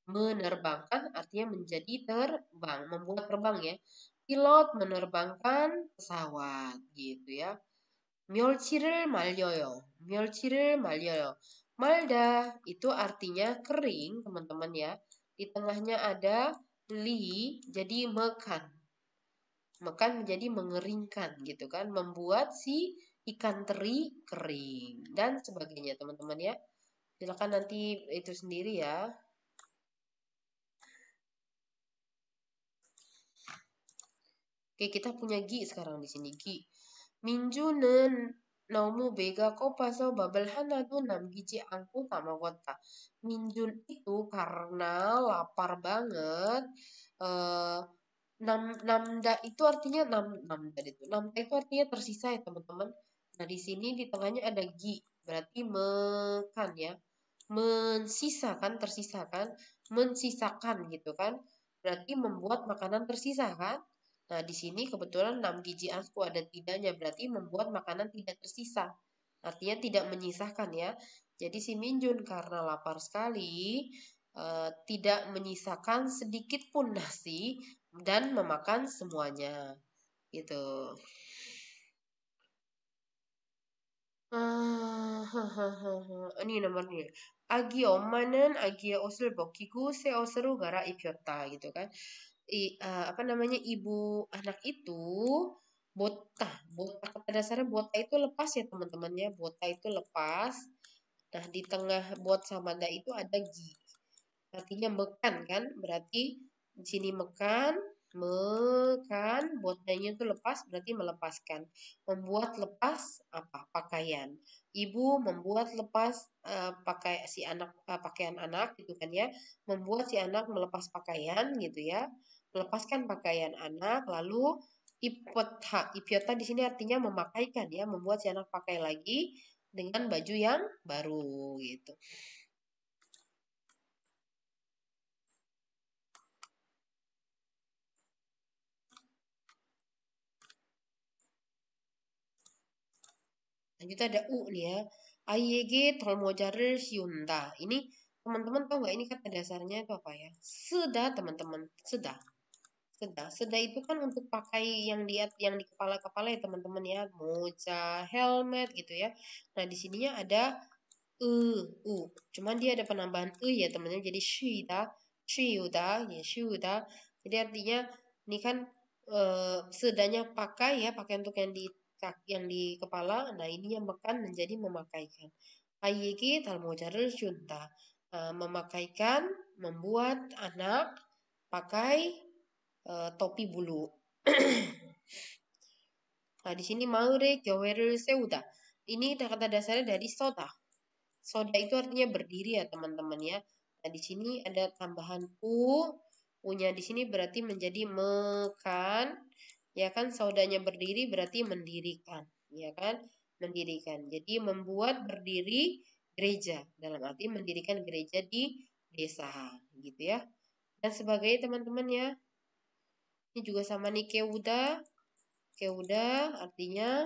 [SPEAKER 1] Menerbangkan artinya menjadi terbang, membuat terbang ya. Pilot menerbangkan pesawat gitu ya. 멸치를 말려요. 멸치를 말려요. 말다 itu artinya kering, teman-teman ya. Di tengahnya ada li, jadi mekan. Mekan menjadi mengeringkan gitu kan, membuat si ikan teri kering dan sebagainya, teman-teman ya. Silakan nanti itu sendiri ya. Oke, kita punya Gi sekarang di sini. Gi. 민주는 너무 배가 고파서 밥을 하나도 남기지 않고 다 먹었다. Minjun itu karena lapar banget. eh namda itu artinya namda itu. Namda itu artinya tersisa ya teman-teman. Nah di sini di tengahnya ada gi, berarti mekan ya. Mensisakan, tersisakan, mensisakan gitu kan. Berarti membuat makanan tersisa kan. Nah, di sini kebetulan 6 giji asku ada tidaknya, berarti membuat makanan tidak tersisa. Artinya tidak menyisakan ya. Jadi si Minjun karena lapar sekali, tidak menyisakan sedikit pun nasi dan memakan semuanya. Gitu. Ini nomornya. 아기의 옷을 벗기고 새 옷으로 갈아입혔다 gitu kan. Apa namanya, ibu anak itu bota kata dasarnya bota itu lepas ya teman-teman ya, bota itu lepas. Nah di tengah bot sama da itu ada gi, artinya mekan kan, berarti di sini mekan botnya itu lepas berarti melepaskan, membuat lepas apa, pakaian. Ibu membuat lepas si anak, pakaian anak gitu kan ya, membuat si anak melepas pakaian gitu ya, melepaskan pakaian anak. Lalu ipyota di sini artinya memakaikan ya, membuat si anak pakai lagi dengan baju yang baru gitu. Lanjut ada U nih ya. 아이에게 덜 모자를 씌운다. Ini teman-teman tahu nggak ini kata dasarnya itu apa ya? Seda teman-teman. Seda. Seda. Seda itu kan untuk pakai yang di kepala-kepala ya teman-teman ya. Moja, helmet gitu ya. Nah di sininya ada u. Cuman dia ada penambahan ya teman-teman. Jadi syida, syuda, ya syuda. Jadi artinya ini kan sedanya pakai ya, pakai untuk yang di kepala. Nah, ini yang makan menjadi memakaikan. Ayiki talmojarul junta. Memakaikan, membuat anak pakai topi bulu. Nah, di sini maure gawerul seuda. Ini kata dasarnya dari soda. Soda itu artinya berdiri ya teman-teman ya. Nah di sini ada tambahan u, u-nya di sini berarti menjadi mekan, ya kan? Sodanya berdiri berarti mendirikan, ya kan? Mendirikan. Jadi membuat berdiri gereja dalam arti mendirikan gereja di desa, gitu ya. Dan sebagainya teman-teman ya. Ini juga sama nih keuda, keuda artinya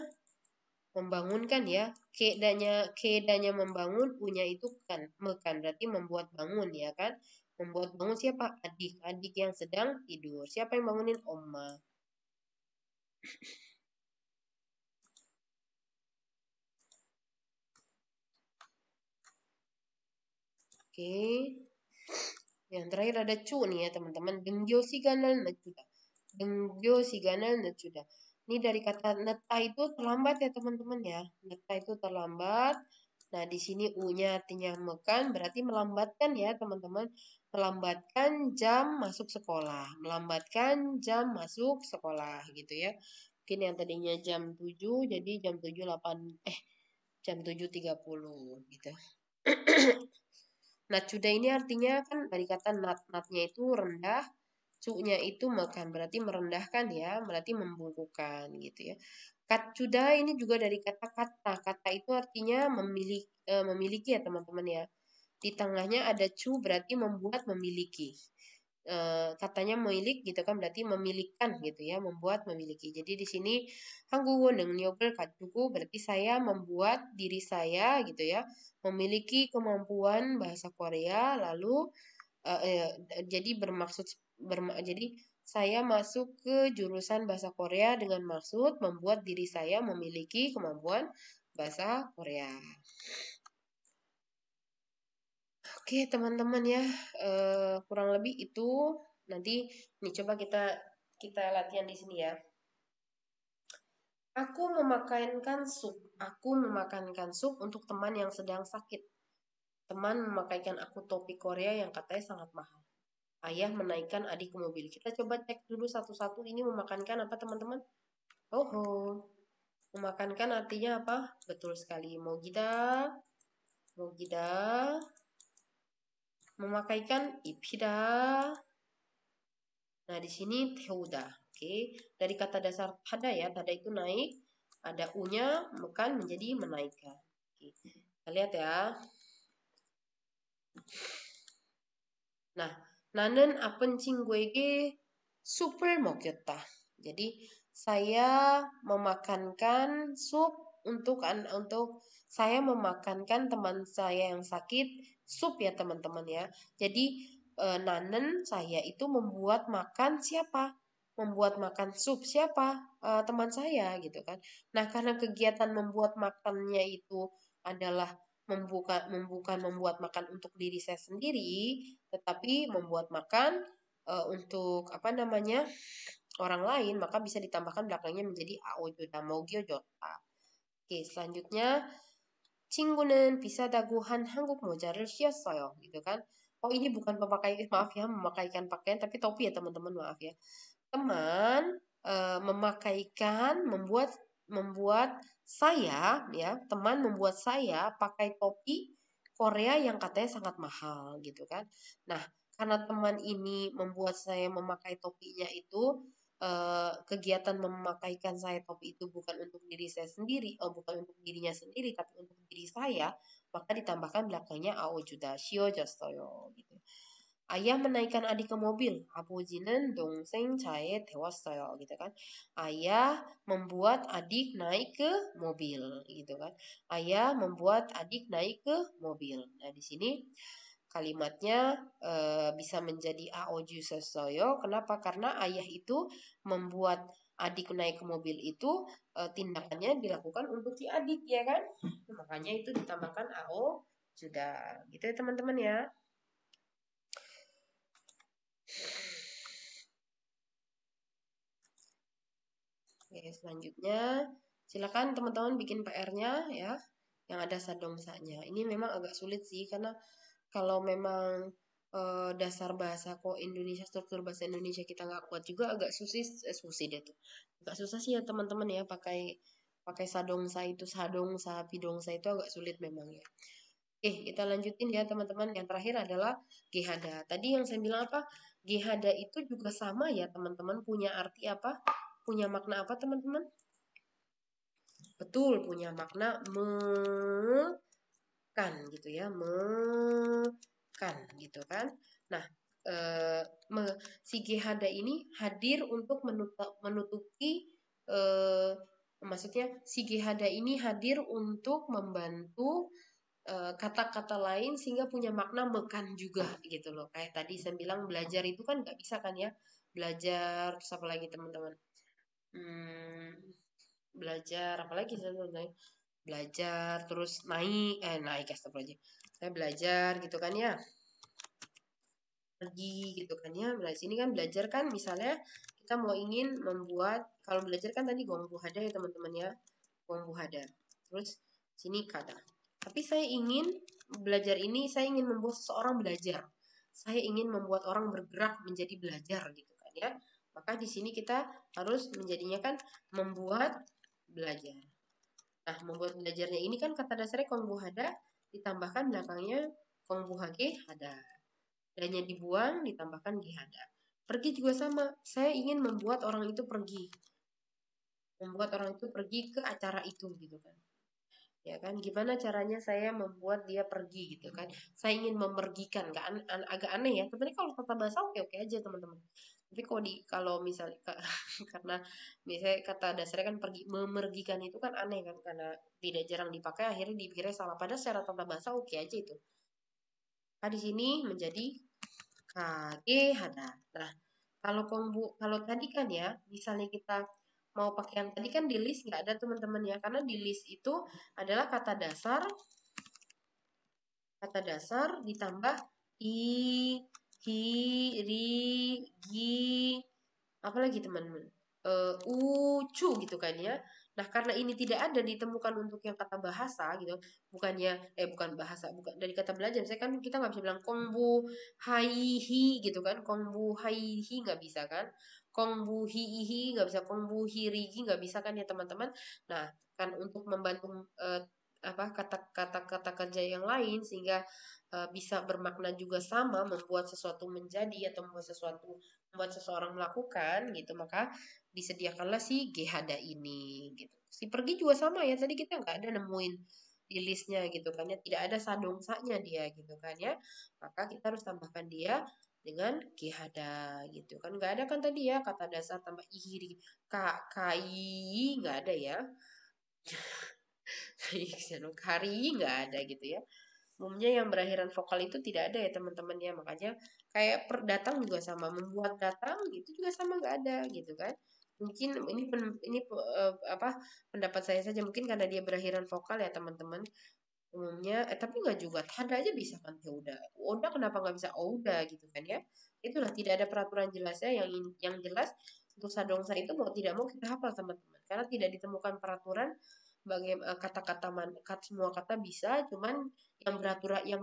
[SPEAKER 1] membangunkan ya. Kedanya membangun, punya itu kan mekan berarti membuat bangun ya kan. Membuat bangun siapa? Adik yang sedang tidur. Siapa yang bangunin? Oma. Oke. Yang terakhir ada cu nih ya teman-teman. Denggyo siganal nacuda. Denggyo siganal nacuda. Ini dari kata neta itu terlambat ya teman-teman ya. Neta itu terlambat. Nah, di sini U-nya artinya mekan, berarti melambatkan ya teman-teman. Melambatkan jam masuk sekolah. Melambatkan jam masuk sekolah gitu ya. Mungkin yang tadinya jam 7, jadi jam 7 8, jam 7.30 gitu. Natsuda ini artinya kan dari kata natnya itu rendah, cu-nya itu makan, berarti merendahkan ya, berarti membungkukan gitu ya. Katsuda ini juga dari kata kata. Kata itu artinya memiliki ya teman-teman ya. Di tengahnya ada cu berarti membuat memiliki. Katanya milik gitu kan berarti memilikan gitu ya, membuat memiliki. Jadi di sini 한국어 능력을 가지고 berarti saya membuat diri saya gitu ya, memiliki kemampuan bahasa Korea lalu jadi jadi saya masuk ke jurusan bahasa Korea dengan maksud membuat diri saya memiliki kemampuan bahasa Korea. Oke, teman-teman ya, kurang lebih itu. Nanti nih coba kita latihan di sini ya. Aku memakankan sup. Aku memakankan sup untuk teman yang sedang sakit. Teman memakaikan aku topi Korea yang katanya sangat mahal. Ayah menaikkan adik ke mobil. Kita coba cek dulu satu-satu ini memakankan apa teman-teman? Oh, memakankan artinya apa? Betul sekali. Mau gida, memakaikan ipida. Nah, di sini teuda. Oke, dari kata dasar tada ya, tada itu naik, ada u-nya mekan menjadi menaikkan. Oke. Kita lihat ya. Nah, nanen apen 친구에게 sup을 먹였다. Jadi saya memakankan sup untuk saya memakankan teman saya yang sakit sup ya teman-teman ya. Jadi nanen saya itu membuat makan siapa? Membuat makan sup siapa? Teman saya gitu kan. Nah, karena kegiatan membuat makannya itu adalah membuat makan untuk diri saya sendiri, tetapi membuat makan untuk apa namanya orang lain, maka bisa ditambahkan belakangnya menjadi aojoda mogyo jota. Oke, selanjutnya 친구는 비싸다고 한 한국 모자를 씌었어요. gitu kan. Oh, ini bukan maaf ya, memakaikan pakaian tapi topi ya teman-teman, maaf ya. Teman memakaikan membuat saya ya, teman membuat saya pakai topi Korea yang katanya sangat mahal gitu kan. Nah, karena teman ini membuat saya memakai topinya itu kegiatan memakaikan saya topi itu bukan untuk diri saya sendiri, bukan untuk dirinya sendiri tapi untuk diri saya, maka ditambahkan belakangnya ao juda shio jastoyo gitu. Ayah menaikkan adik ke mobil. 아버지는 동생 차에 태웠어요. gitu kan. Ayah membuat adik naik ke mobil, gitu kan. Ayah membuat adik naik ke mobil. Nah, di sini kalimatnya bisa menjadi 아오주 썼어요. Kenapa? Karena ayah itu membuat adik naik ke mobil itu tindakannya dilakukan untuk si adik, ya kan? Makanya itu ditambahkan AO sudah. Gitu ya teman-teman ya. Oke, selanjutnya silakan teman-teman bikin PR-nya ya, yang ada sadomsanya. Ini memang agak sulit sih karena kalau memang dasar bahasa kok Indonesia, struktur bahasa Indonesia kita nggak kuat juga agak susah deh tuh. Agak susah sih ya teman-teman ya, pakai pakai sadongsa itu, sadongsa, pidongsa itu agak sulit memang ya. Oke, kita lanjutin ya teman-teman. Yang terakhir adalah gehada. Tadi yang saya bilang apa? Gehada itu juga sama ya teman-teman, punya arti apa? Punya makna apa teman-teman? Betul, punya makna mekan gitu ya, mekan gitu kan. Nah, eh, si Gehada ini hadir untuk menutupi, maksudnya si Gehada ini hadir untuk membantu kata-kata lain sehingga punya makna mekan juga gitu loh. Kayak tadi saya bilang belajar itu kan nggak bisa kan ya, belajar terus apa lagi teman-teman? Hmm, belajar apalagi saya belajar terus naik astagfirullahaladzim, saya belajar gitu kan ya, pergi gitu kan ya. Nah, sini kan belajar kan misalnya kita mau ingin membuat, kalau belajar kan tadi gonggu hada ya teman-teman ya, gonggu hada, terus sini kata, tapi saya ingin belajar ini, saya ingin membuat seseorang belajar, saya ingin membuat orang bergerak menjadi belajar gitu kan ya, maka di sini kita harus menjadinya kan membuat belajar. Nah, membuat belajarnya ini kan kata dasarnya kongbuhada, ditambahkan belakangnya kongbuhage hada. Dannya dibuang, ditambahkan gihada. Pergi juga sama, saya ingin membuat orang itu pergi. Membuat orang itu pergi ke acara itu gitu kan. Ya kan, gimana caranya saya membuat dia pergi gitu kan. Saya ingin memergikan, agak aneh ya. Sebenarnya kalau kata bahasa oke-oke aja teman-teman. Tapi kalau misalnya karena misalnya kata dasarnya kan pergi, memergikan itu kan aneh kan, karena tidak jarang dipakai akhirnya dipikirnya salah. Padahal secara tata bahasa oke aja itu. Nah, di sini menjadi kage hada. Nah, kalau tadi kan ya, misalnya kita mau pakai yang tadi kan di list nggak ada teman-teman ya, karena di list itu adalah kata dasar ditambah i, hi, ri, gi, apalagi teman-teman, ucu gitu kan ya. Nah, karena ini tidak ada ditemukan untuk yang kata bahasa gitu, bukan bahasa, bukan dari kata belajar. Saya kan kita nggak bisa bilang kongbu haihi gitu kan, kongbu haihi nggak bisa kan, kongbu hihi nggak bisa, kongbu hirigi nggak bisa kan ya teman-teman. Nah, kan untuk membantu apa kata-kata kerja yang lain sehingga bisa bermakna juga sama, membuat sesuatu menjadi atau membuat seseorang melakukan gitu, maka disediakanlah si gehada ini gitu. Si pergi juga sama ya, tadi kita nggak ada nemuin di listnya gitu kan ya, tidak ada sadongsanya dia gitu kan ya, maka kita harus tambahkan dia dengan gehada gitu kan. Nggak ada kan tadi ya kata dasar tambah ihiri, kai nggak ada ya. Kari nggak ada gitu ya. Umumnya yang berakhiran vokal itu tidak ada ya teman-teman ya, makanya kayak datang juga sama, membuat datang gitu juga sama nggak ada gitu kan. Mungkin apa pendapat saya saja, mungkin karena dia berakhiran vokal ya teman-teman. Umumnya tapi nggak juga, ada aja bisa kan ya udah. Oda kenapa nggak bisa Oda gitu kan ya. Itulah tidak ada peraturan jelasnya, yang jelas untuk sadongsa itu mau tidak mau kita hafal teman-teman, karena tidak ditemukan peraturan bagaimana kata-kata semua kata bisa, cuman yang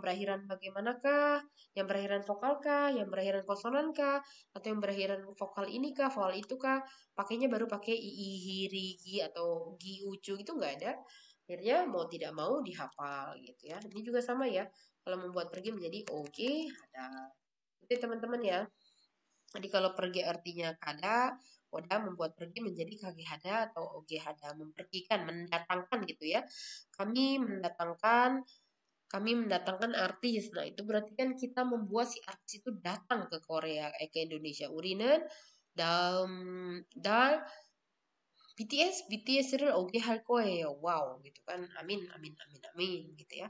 [SPEAKER 1] berakhiran bagaimanakah, yang berakhiran vokal kah, yang berakhiran konsonan kah, atau yang berakhiran vokal ini kah, vokal itu kah, pakainya baru pakai i, hi, ri, gi atau gi, ucu gitu nggak ada. Akhirnya mau tidak mau dihafal gitu ya. Ini juga sama ya, kalau membuat pergi menjadi oke ada. Itu ya, teman-teman ya. Jadi kalau pergi artinya kada, oda membuat pergi menjadi kagehada atau ogehada, mempergikan, mendatangkan gitu ya. Kami mendatangkan kami mendatangkan artis. Nah, itu berarti kan kita membuat si artis itu datang ke Korea, ke Indonesia. Urinen, dalam dal BTS를 오게 할 거예요. Wow, gitu kan. Amin, amin, amin, amin, gitu ya.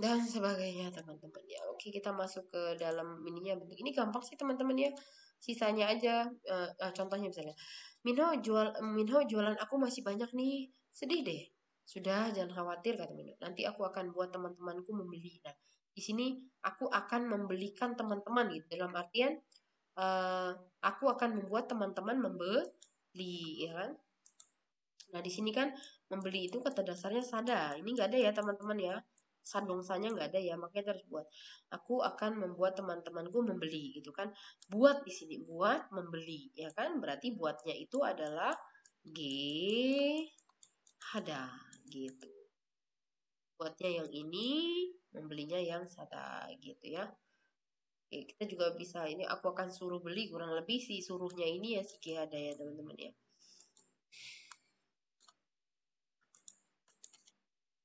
[SPEAKER 1] Dan sebagainya, teman-teman ya. Oke, kita masuk ke dalam ininya. Ini gampang sih, teman-teman ya. Sisanya aja. Contohnya misalnya, Minho jualan aku masih banyak nih. Sedih deh. Sudah, jangan khawatir kata Minho. Nanti aku akan buat teman-temanku membeli. Nah, di sini aku akan membelikan teman-teman gitu. Dalam artian eh, aku akan membuat teman-teman membeli, ya kan? Nah, di sini kan membeli itu kata dasarnya sada. Ini nggak ada ya teman-teman ya. Sandongsanya nggak ada ya, makanya kita harus buat. Aku akan membuat teman-temanku membeli gitu kan. Buat di sini buat membeli ya kan. Berarti buatnya itu adalah G hada gitu. Buatnya yang ini, membelinya yang sada gitu ya. Oke, kita juga bisa ini aku akan suruh beli kurang lebih si suruhnya ini ya si G hada ya teman-teman ya.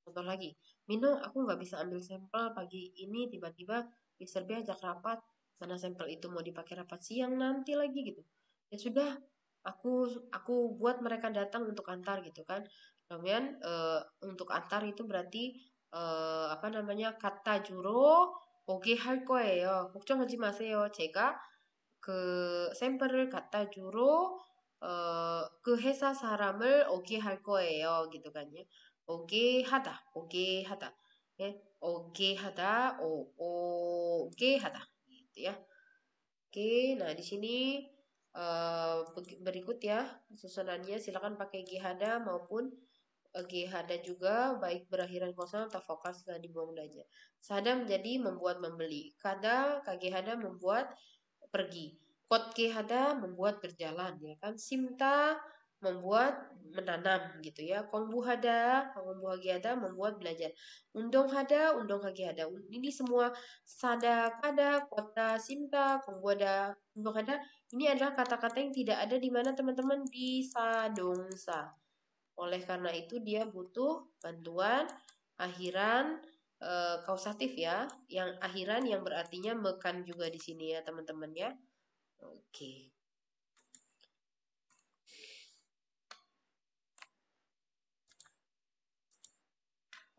[SPEAKER 1] Contoh lagi, Mino, aku nggak bisa ambil sampel pagi ini, tiba-tiba Mister B ajak rapat, mana sampel itu mau dipakai rapat siang nanti lagi gitu. Ya sudah, aku buat mereka datang untuk antar gitu kan. Kemudian untuk antar itu berarti apa namanya kata juro oke 할 거예요. 걱정하지 마세요. 제가 그 샘플을 갖다 주러 그 회사 사람을 오게 할 거예요. gitu kan ya. 오게 하다. 예, 오게 하다, 오게 하다. gitu ya. Oke, nah di sini berikut ya susunannya silakan pakai G-hada maupun G-hada juga baik berakhiran kosong atau vokal setelah dibuang saja. Sada menjadi membuat membeli. Kada kagehada membuat pergi. Kotkehada membuat berjalan ya kan. Simta membuat menanam gitu ya. Kongbuhagihada membuat belajar. Undong hagihada. Ini semua sada kada, kota, simta, kongbuhada, undong hada. Ini adalah kata-kata yang tidak ada di mana teman-teman di sadongsa. Oleh karena itu dia butuh bantuan akhiran kausatif ya, yang akhiran yang berartinya mekan juga di sini ya teman-teman ya. Oke.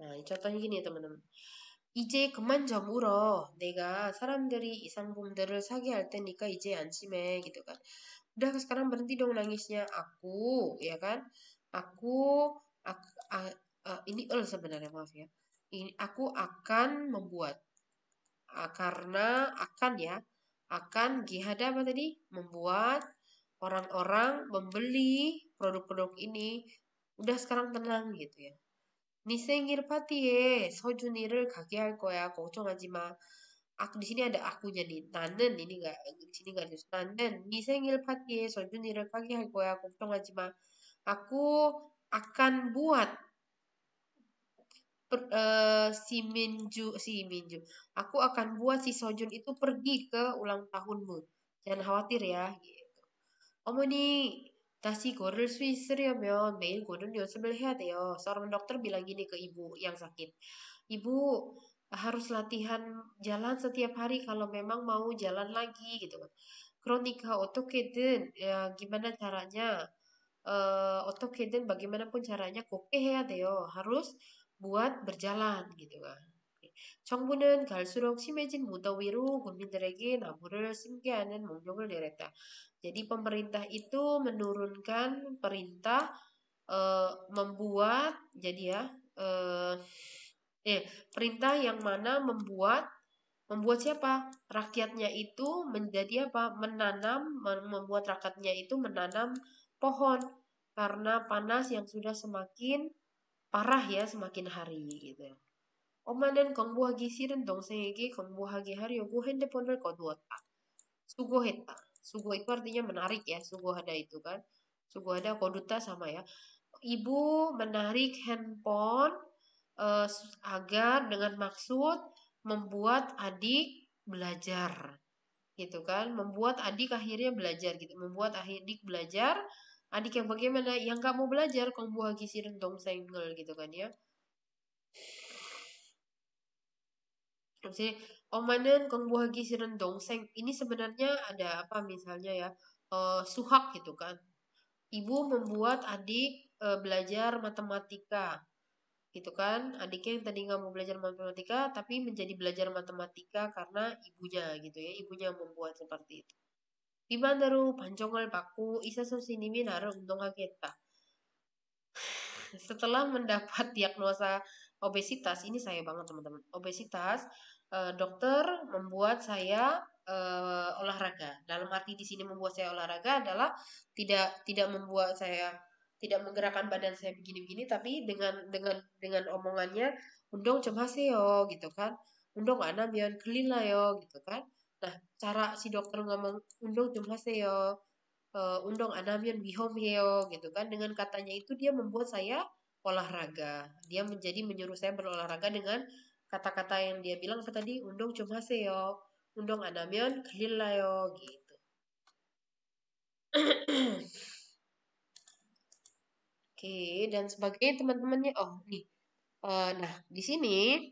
[SPEAKER 1] Nah, contohnya gini ya teman-teman. 이제 그만 좀 울어. 내가 사람들이 이 상품들을 사게 할 테니까 이제 안심해 gitu kan. Udah sekarang berhenti dong nangisnya. Ya kan? Aku, ak- ini sebenarnya maaf ya. Ini aku akan membuat karena akan ya akan gihada apa tadi membuat orang-orang membeli produk-produk ini udah sekarang tenang gitu ya. 네 생일 파티에 서준이를 가게 할 거야. 걱정하지 마. Aku di sini ada akunya nih. Nanen ini enggak di sini enggak ada nanen. 네 생일 파티에 서준이를 가게 할 거야. 걱정하지 마. Aku akan buat si Minju. Aku akan buat si Sojun itu pergi ke ulang tahunmu. Jangan khawatir ya. Gitu. 어머니, 다시 걸을 수 있으려면 매일 걸음 연습을 해야 돼요. Seorang dokter bilang gini ke ibu yang sakit. Ibu harus latihan jalan setiap hari kalau memang mau jalan lagi gitu kan. Kronika 어떻게든 ya gimana caranya 어떻게든 bagaimanapun caranya kok 해야 돼요. Harus buat berjalan gitu kan. 정부는 갈수록 심해진 무더위로 국민들에게 나무를 심게 하는 명령을 내렸다. Jadi pemerintah itu menurunkan perintah membuat jadi ya eh, perintah yang mana membuat siapa? Rakyatnya itu menjadi apa? Membuat rakyatnya itu menanam pohon karena panas yang sudah semakin parah ya semakin hari gitu. 엄마는 공부하기 싫은 동생에게 공부하게 하려고 핸드폰을 거두었다. 수고했다. 수고 itu artinya menarik ya. Sugohada itu kan. Sugohada koduta sama ya. Ibu menarik handphone eh, agar dengan maksud membuat adik belajar gitu kan, membuat adik akhirnya belajar gitu, membuat adik belajar, adik yang bagaimana, yang nggak mau belajar, kong buah gisirin dong senggel gitu kan ya. Maksudnya, omanen kong buah gizi dongseng. Ini sebenarnya ada apa misalnya ya, suhak gitu kan. Ibu membuat adik belajar matematika gitu kan. Adiknya yang tadi nggak mau belajar matematika tapi menjadi belajar matematika karena ibunya gitu ya. Ibunya membuat seperti itu. Bimandaru pancongal baku isa sini naruh untung kita. Setelah mendapat diagnosa obesitas, ini saya banget teman-teman. Obesitas, dokter membuat saya olahraga. Dalam arti di sini membuat saya olahraga adalah tidak membuat saya tidak menggerakkan badan saya begini-begini, tapi dengan omongannya, undong cemhaseo gitu kan, undong ana biar kelila yo gitu kan. Nah, cara si dokter ngomong undong cemhaseo, undang anamian bihomheo gitu kan, dengan katanya itu dia membuat saya olahraga, dia menyuruh saya berolahraga dengan kata-kata yang dia bilang apa tadi, undang cuma seo, undang anamian kalilayo gitu. Oke, dan sebagainya teman-temannya. Oh nih, nah di sini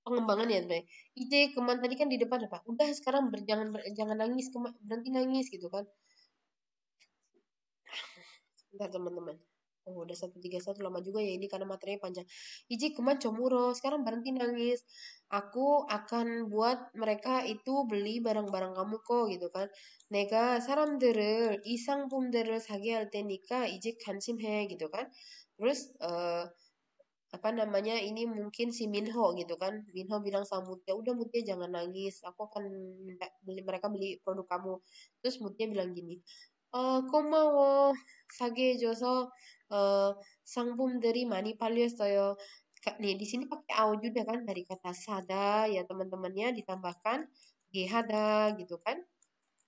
[SPEAKER 1] pengembangan ya teman. Ide keman tadi kan di depan apa, udah sekarang jangan nangis, berhenti nangis gitu kan. Bentar teman-teman. Oh, udah 131 lama juga ya ini karena materinya panjang. Iji keman comuro, sekarang berhenti nangis. Aku akan buat mereka itu beli barang-barang kamu kok gitu kan. Nega sa람들을 이 상품들을 사게 할 테니까 이제 관심해 gitu kan. Terus apa namanya ini mungkin si Minho gitu kan. Minho bilang sama Mutia, udah Mutia jangan nangis, aku akan beli mereka beli produk kamu. Terus Mutia bilang gini, 고마워. 사기해줘서 상품들이 많이 팔렸어요. Nih di sini pakai au juga kan dari kata sada ya teman-temannya ditambahkan gehada gitu kan.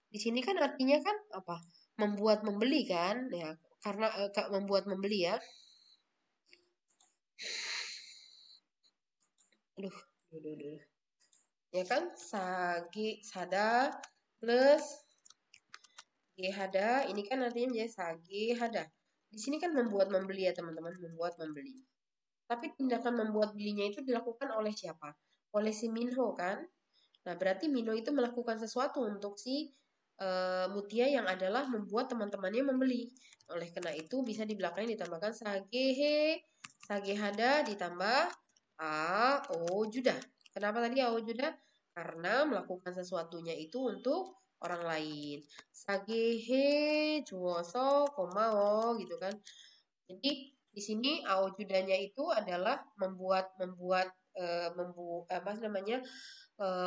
[SPEAKER 1] Di sini kan artinya kan apa? Membuat membeli kan ya karena membuat membeli ya. Aduh, aduh, aduh. Ya kan sada plus gehada ini kan artinya jadi sagehada. Di sini kan membuat membeli ya teman-teman, membuat membeli. Tapi tindakan membuat belinya itu dilakukan oleh siapa? Oleh si Minho kan? Nah, berarti Minho itu melakukan sesuatu untuk si Mutia yang adalah membuat teman-temannya membeli. Oleh karena itu bisa di belakangnya ditambahkan sagehada ditambah juda. Kenapa tadi juda? Karena melakukan sesuatunya itu untuk orang lain. Sagehe juoso komao gitu kan. Jadi di sini judanya itu adalah apa namanya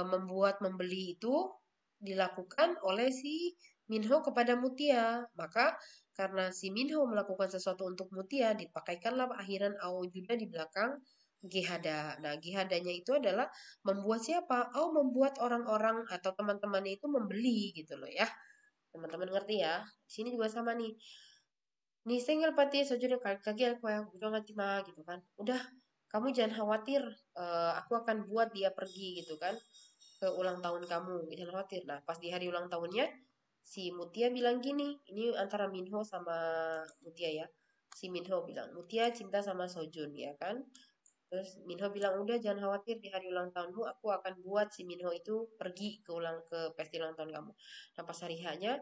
[SPEAKER 1] membuat membeli itu dilakukan oleh si Minho kepada Mutia. Maka karena si Minho melakukan sesuatu untuk Mutia, dipakaikanlah akhiran juda di belakang Gihada. Nah, Gihadanya itu adalah membuat siapa? Membuat orang-orang atau teman-temannya itu membeli gitu loh ya. Teman-teman ngerti ya? Di sini juga sama nih. Nih single party sejujurnya kaki aku yang udah nggak gitu kan. Udah, kamu jangan khawatir. Aku akan buat dia pergi gitu kan ke ulang tahun kamu. Jangan khawatir. Nah, pas di hari ulang tahunnya, si Mutia bilang gini. Ini antara Minho sama Mutia ya. Si Minho bilang, Mutia cinta sama Sojun ya kan. Terus Minho bilang, udah jangan khawatir di hari ulang tahunmu, aku akan buat si Minho itu pergi ke pesta ulang tahun kamu. Nah pas hari hanya,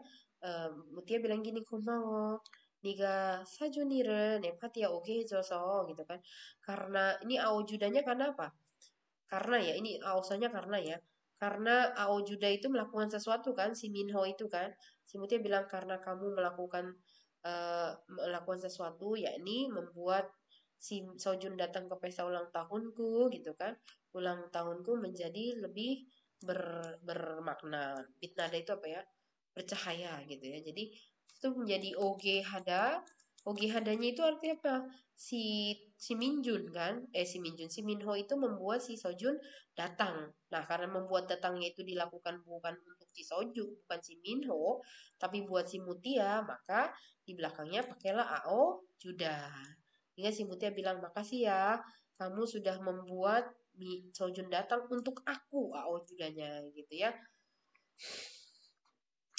[SPEAKER 1] Mutia bilang gini, 고마워. Niga sajuni를 내 파티에 오게 해줘서 gitu kan. Karena ini judanya karena apa? Karena ya, ini alasannya karena ya. Karena Juda itu melakukan sesuatu kan, si Minho itu kan. Si Mutia bilang karena kamu melakukan sesuatu, yakni membuat si Sojun datang ke pesta ulang tahunku gitu kan. Ulang tahunku menjadi lebih bermakna. Bitnada itu apa ya? Bercahaya gitu ya. Jadi itu menjadi OG Hada. OG Hadanya itu artinya apa? Si Minjun kan, si Minho itu membuat si Sojun datang. Nah, karena membuat datangnya itu dilakukan bukan untuk si Sojun, bukan si Minho, tapi buat si Mutia, maka di belakangnya pakailah Juda. Hingga si Mutia bilang, makasih ya, kamu sudah membuat Sojun datang untuk aku, Judanya gitu ya.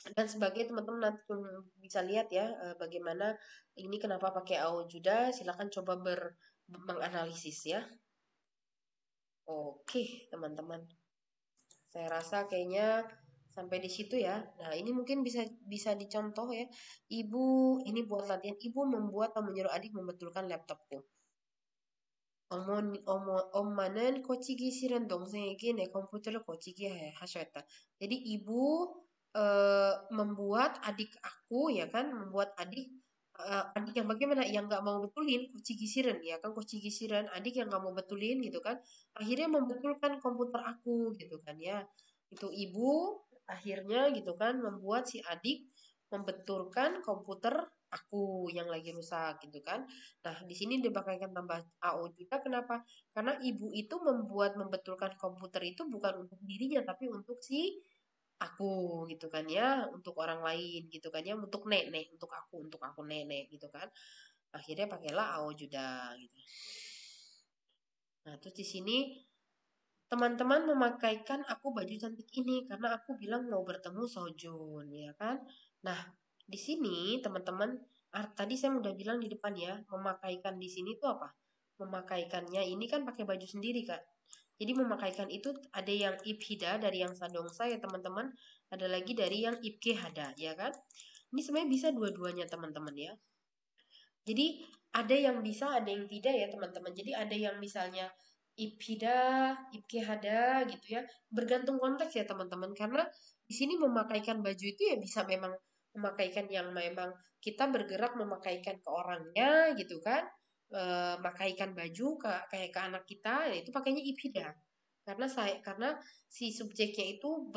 [SPEAKER 1] Dan sebagai teman-teman nanti bisa lihat ya bagaimana ini kenapa pakai Juda, silakan coba menganalisis ya. Oke, teman-teman. Saya rasa kayaknya sampai di situ ya. Nah, ini mungkin bisa bisa dicontoh ya. Ibu, ini buat latihan. Ibu membuat atau menyuruh adik membetulkan laptopku. 엄마는 고치기 싫은 동생에게 내 컴퓨터를 고치게 하셨다. Jadi ibu membuat adik aku ya kan, membuat adik yang bagaimana yang nggak mau betulin kochigi siren ya kan, kochigi siren adik yang nggak mau betulin gitu kan, akhirnya membetulkan komputer aku gitu kan ya. Itu ibu akhirnya gitu kan membuat si adik membetulkan komputer aku yang lagi rusak gitu kan. Nah, di sini dipakaikan tambah AO juga. Kenapa? Karena ibu itu membetulkan komputer itu bukan untuk dirinya, tapi untuk si aku gitu kan ya, untuk orang lain gitu kan ya, untuk aku nenek gitu kan. Akhirnya pakailah AO juga gitu. Nah, terus di sini teman-teman memakaikan aku baju cantik ini karena aku bilang mau bertemu Sojun ya kan. Nah, di sini teman-teman tadi saya udah bilang di depan ya, memakaikan di sini tuh apa? Memakaikannya ini kan pakai baju sendiri kan. Jadi memakaikan itu ada yang ibhida dari yang sadongsa ya teman-teman, ada lagi dari yang ibkehada ya kan. Ini sebenarnya bisa dua-duanya teman-teman ya. Jadi ada yang bisa, ada yang tidak ya teman-teman. Jadi ada yang misalnya ibhida, ibkehada gitu ya. Bergantung konteks ya teman-teman. Karena di sini memakaikan baju itu ya bisa memang memakaikan yang memang kita bergerak memakaikan ke orangnya gitu kan. Makaikan baju kayak ke anak kita, ya itu pakainya ibhida. Karena si subjeknya itu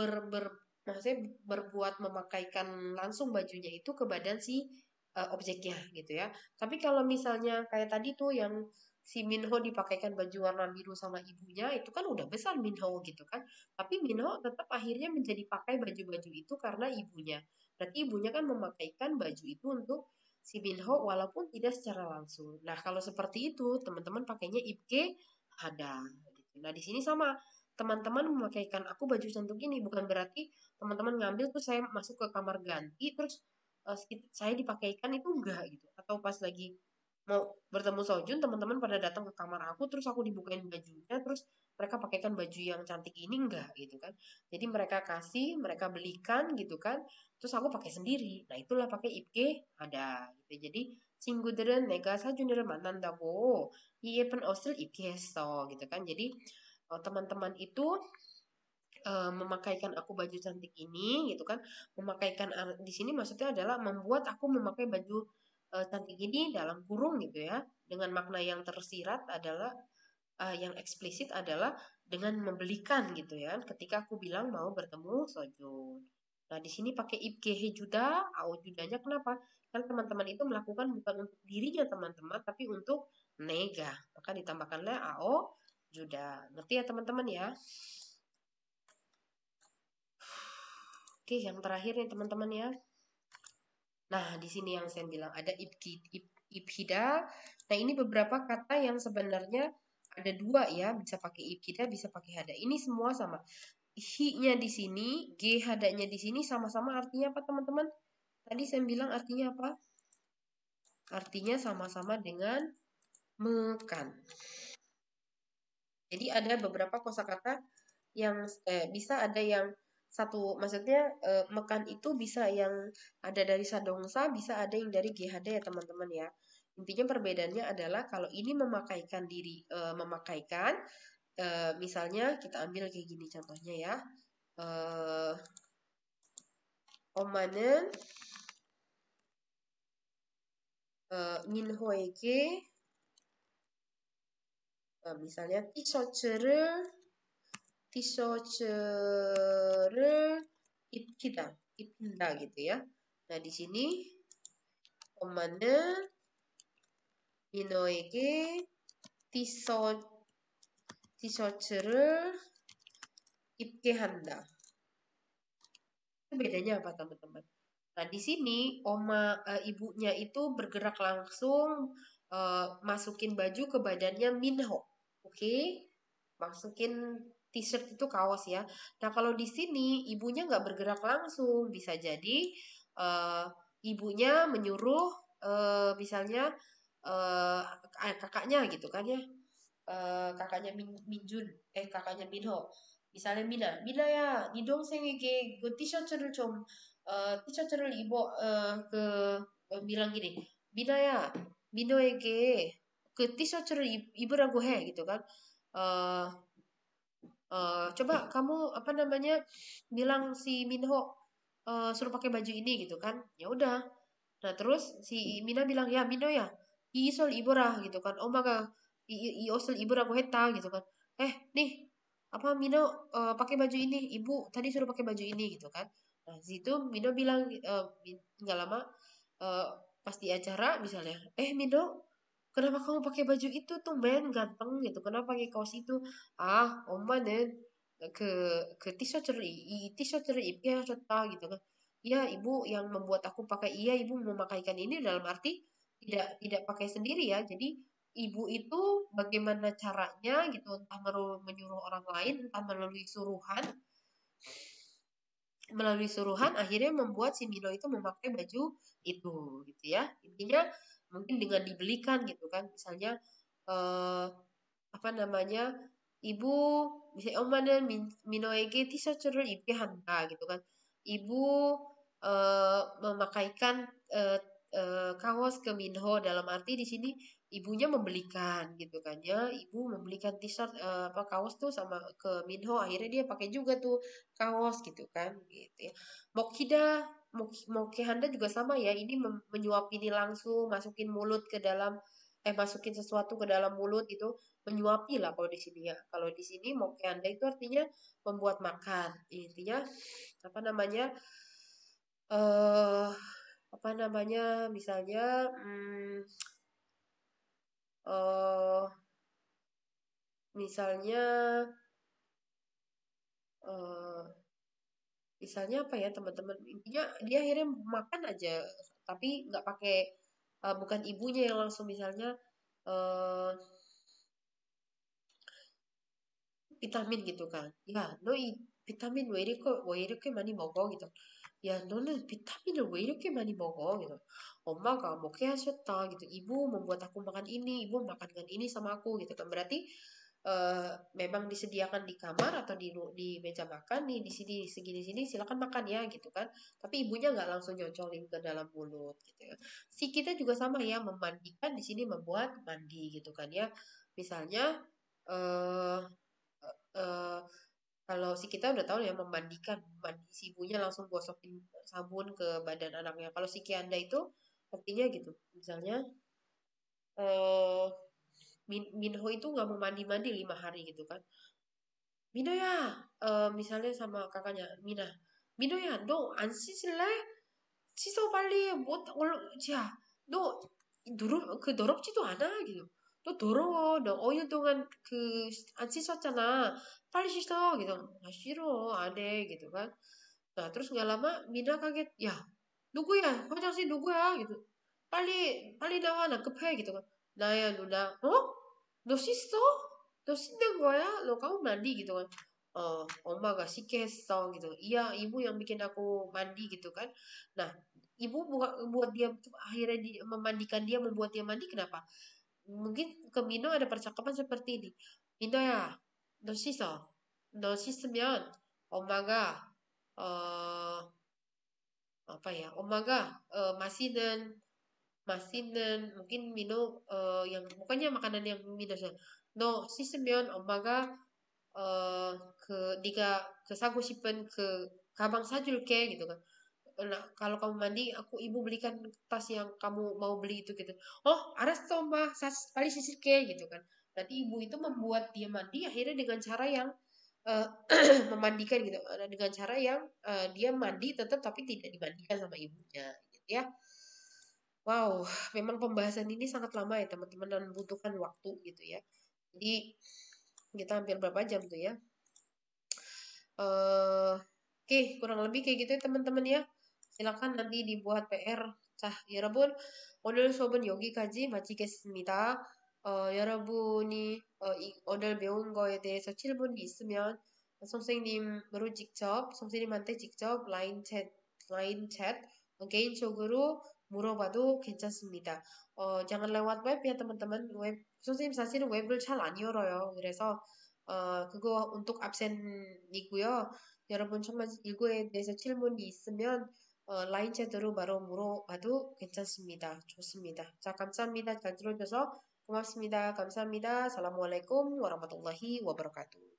[SPEAKER 1] maksudnya berbuat memakaikan langsung bajunya itu ke badan si objeknya gitu ya. Tapi kalau misalnya kayak tadi tuh yang si Minho dipakaikan baju warna biru sama ibunya, itu kan udah besar Minho gitu kan. Tapi Minho tetap akhirnya menjadi pakai baju-baju itu karena ibunya. Berarti ibunya kan memakaikan baju itu untuk si Minho walaupun tidak secara langsung. Nah, kalau seperti itu, teman-teman pakainya Ibke Hada gitu. Nah, di sini sama. Teman-teman memakaikan aku baju cantik ini bukan berarti teman-teman ngambil terus saya masuk ke kamar ganti terus saya dipakaikan itu enggak gitu. Atau pas lagi mau bertemu Sojun, teman-teman pada datang ke kamar aku, terus aku dibukain bajunya, terus mereka pakaikan baju yang cantik ini enggak gitu kan. Jadi mereka kasih, mereka belikan gitu kan, terus aku pakai sendiri. Nah itulah pakai IPG ada gitu. Jadi 친구들은 내가 사준이를 만난다고 이 예쁜 옷을 입게 했어 gitu kan. Jadi teman-teman itu memakaikan aku baju cantik ini gitu kan, memakaikan di sini maksudnya adalah membuat aku memakai baju cantik ini dalam kurung gitu ya, dengan makna yang tersirat adalah yang eksplisit adalah dengan membelikan gitu ya ketika aku bilang mau bertemu Sojun. Nah di sini pakai ibgehe juda, ao judanya kenapa? Kan teman-teman itu melakukan bukan untuk dirinya teman-teman tapi untuk nega, maka ditambahkanlah ao juda. Ngerti ya teman-teman ya? Oke, yang terakhir nih teman-teman ya. Nah, di sini yang saya bilang ada ibhida. Nah, ini beberapa kata yang sebenarnya ada dua ya, bisa pakai ibhida, bisa pakai hada. Ini semua sama. Hi-nya di sini, g hadanya di sini sama-sama artinya apa teman-teman? Tadi saya bilang artinya apa? Artinya sama-sama dengan mekan. Jadi ada beberapa kosakata yang bisa ada yang satu, maksudnya mekan itu bisa yang ada dari sadongsa, bisa ada yang dari GHD ya teman-teman ya. Intinya perbedaannya adalah kalau ini memakaikan diri, memakaikan, misalnya kita ambil kayak gini contohnya ya. Omanen Minho에게 misalnya 티셔츠를 입힌다 gitu ya. Nah, di sini 엄마는 민호에게 티셔, 티셔츠를 입게 한다. Itu bedanya apa teman-teman? Nah, di sini ibunya itu bergerak langsung masukin baju ke badannya Minho. Oke? Masukin t-shirt itu kaos ya. Nah, kalau di sini ibunya nggak bergerak langsung, bisa jadi ibunya menyuruh misalnya eh kakaknya gitu kan ya. Kakaknya Minjun, kakaknya Minho. 미사는 미나야, 네 동생에게 그 티셔츠를 좀, 티셔츠를 bilang gini, 미나야, 민호에게 그 티셔츠를 입으라고 해, gitu kan. Eh, coba kamu apa namanya bilang si Minho suruh pakai baju ini gitu kan. Ya udah. Nah, terus si Mina bilang, "Ya, Mino ya. 이옷을 입어라." gitu kan. 엄마가 이 옷을 입으라고 했다 gitu kan. Nih, apa Mino pakai baju ini. Ibu tadi suruh pakai baju ini gitu kan. Nah, situ Mino bilang nggak lama eh, pas di acara misalnya, Mino, kenapa kamu pakai baju itu tuh men ganteng gitu. Kenapa pakai kaos itu? 엄마는 그, 그 티셔츠를 이 티셔츠를 입게 하셨다 gitu kan. Iya, ibu yang membuat aku pakai. Iya, ibu memakaikan ini dalam arti tidak pakai sendiri ya. Jadi ibu itu bagaimana caranya gitu, entah menyuruh orang lain, entah melalui suruhan akhirnya membuat si Milo itu memakai baju itu gitu ya. Intinya mungkin dengan dibelikan gitu kan. Misalnya eh, apa namanya? Ibu misalnya 엄마는 민호에게 티셔츠를 입게 한다 gitu kan. Ibu memakaikan eh, kaos ke Minho dalam arti di sini ibunya membelikan gitu kan ya. Ibu membelikan t-shirt apa kaos tuh sama ke Minho akhirnya dia pakai juga tuh kaos gitu kan gitu ya. Mokida Mokihanda juga sama ya. Ini menyuap ini langsung masukin sesuatu ke dalam mulut itu menyuapi lah kalau di sini ya. Kalau di sini Mokihanda itu artinya membuat makan. Intinya apa namanya? eh apa namanya? Misalnya eh misalnya eh misalnya apa ya teman-teman, intinya dia akhirnya makan aja tapi nggak pakai bukan ibunya yang langsung misalnya eh vitamin gitu kan. Ya, vitamin 왜 이렇게 많이 먹어 gitu. 야, 너는 비타민을 왜 이렇게 많이 먹어 gitu. 엄마가 먹게 하셨다 gitu. Ibu membuat aku makan ini, ibu makankan ini sama aku gitu kan. Berarti memang disediakan di kamar atau di meja makan nih di sini segini sini silakan makan ya gitu kan. Tapi ibunya nggak langsung nyocolin ke dalam mulut gitu ya. Si kita juga sama ya memandikan di sini membuat mandi gitu kan ya. Misalnya eh eh, kalau si kita udah tahu ya memandikan, si ibunya langsung gosokin sabun ke badan anaknya. Kalau si Kianda itu artinya gitu. Misalnya eh Minho itu nggak mau mandi-mandi 5 hari gitu kan. Mino ya, misalnya sama kakaknya Mina. Mino ya, 너 안 씻을래? 씻어 빨리 뭐 야, 너 더럽지도 않아 gitu. 너 더러워. 너 5일 동안 안 씻었잖아. 빨리 씻어 gitu. 싫어 안 해 gitu kan. Nah terus nggak lama Mina kaget. Ya 누구야? 화장실 누구야? gitu. 빨리 빨리 나와 나 급해 gitu kan. 나야 누나. 너 씻어? 너 씻는 거야? 너 kamu mandi gitu kan. 엄마가 씻게 했어 gitu. Iya, ibu yang bikin aku mandi gitu kan. Nah, ibu buat dia akhirnya memandikan dia, membuat dia mandi kenapa? Mungkin ke Mino ada percakapan seperti ini. Mino ya, 너 씻어. 너 씻으면 엄마가 어 apa ya? 엄마가 masih dan mungkin Mino yang pokoknya makanan yang Mino no 씻으면 엄마가 어, 네가 사고 싶은 가방 사줄게 gitu kan. Nah, kalau kamu mandi, ibu belikan tas yang kamu mau beli itu gitu. Oh, 알았어, 엄마. 빨리 씻을게 gitu kan. Berarti ibu itu membuat dia mandi akhirnya dengan cara yang eh, memandikan gitu. Dengan cara yang dia mandi tetap tapi tidak dimandikan sama ibunya gitu ya. Wow, memang pembahasan ini sangat lama ya teman-teman dan membutuhkan waktu gitu ya. Jadi kita hampir berapa jam tuh ya? Oke, kurang lebih kayak gitu ya teman-teman ya. Silakan nanti dibuat PR. 자, 여러분, 오늘 수업은 여기까지 마치겠습니다. 여러분이 오늘 배운 거에 대해서 질문이 있으면 선생님한테 직접 라인 챗 개인적으로 물어봐도 괜찮습니다. jangan lewat web ya teman-teman. 웹, 선생님 사실은 웹을 잘 안 열어요. 그래서 그거 untuk absen이고요. 여러분 정말 이거에 대해서 질문이 있으면 라인 채트로 바로 물어봐도 괜찮습니다. 좋습니다. 자, 감사합니다. 잘 들어줘서 고맙습니다. 감사합니다. Assalamualaikum warahmatullahi wabarakatuh.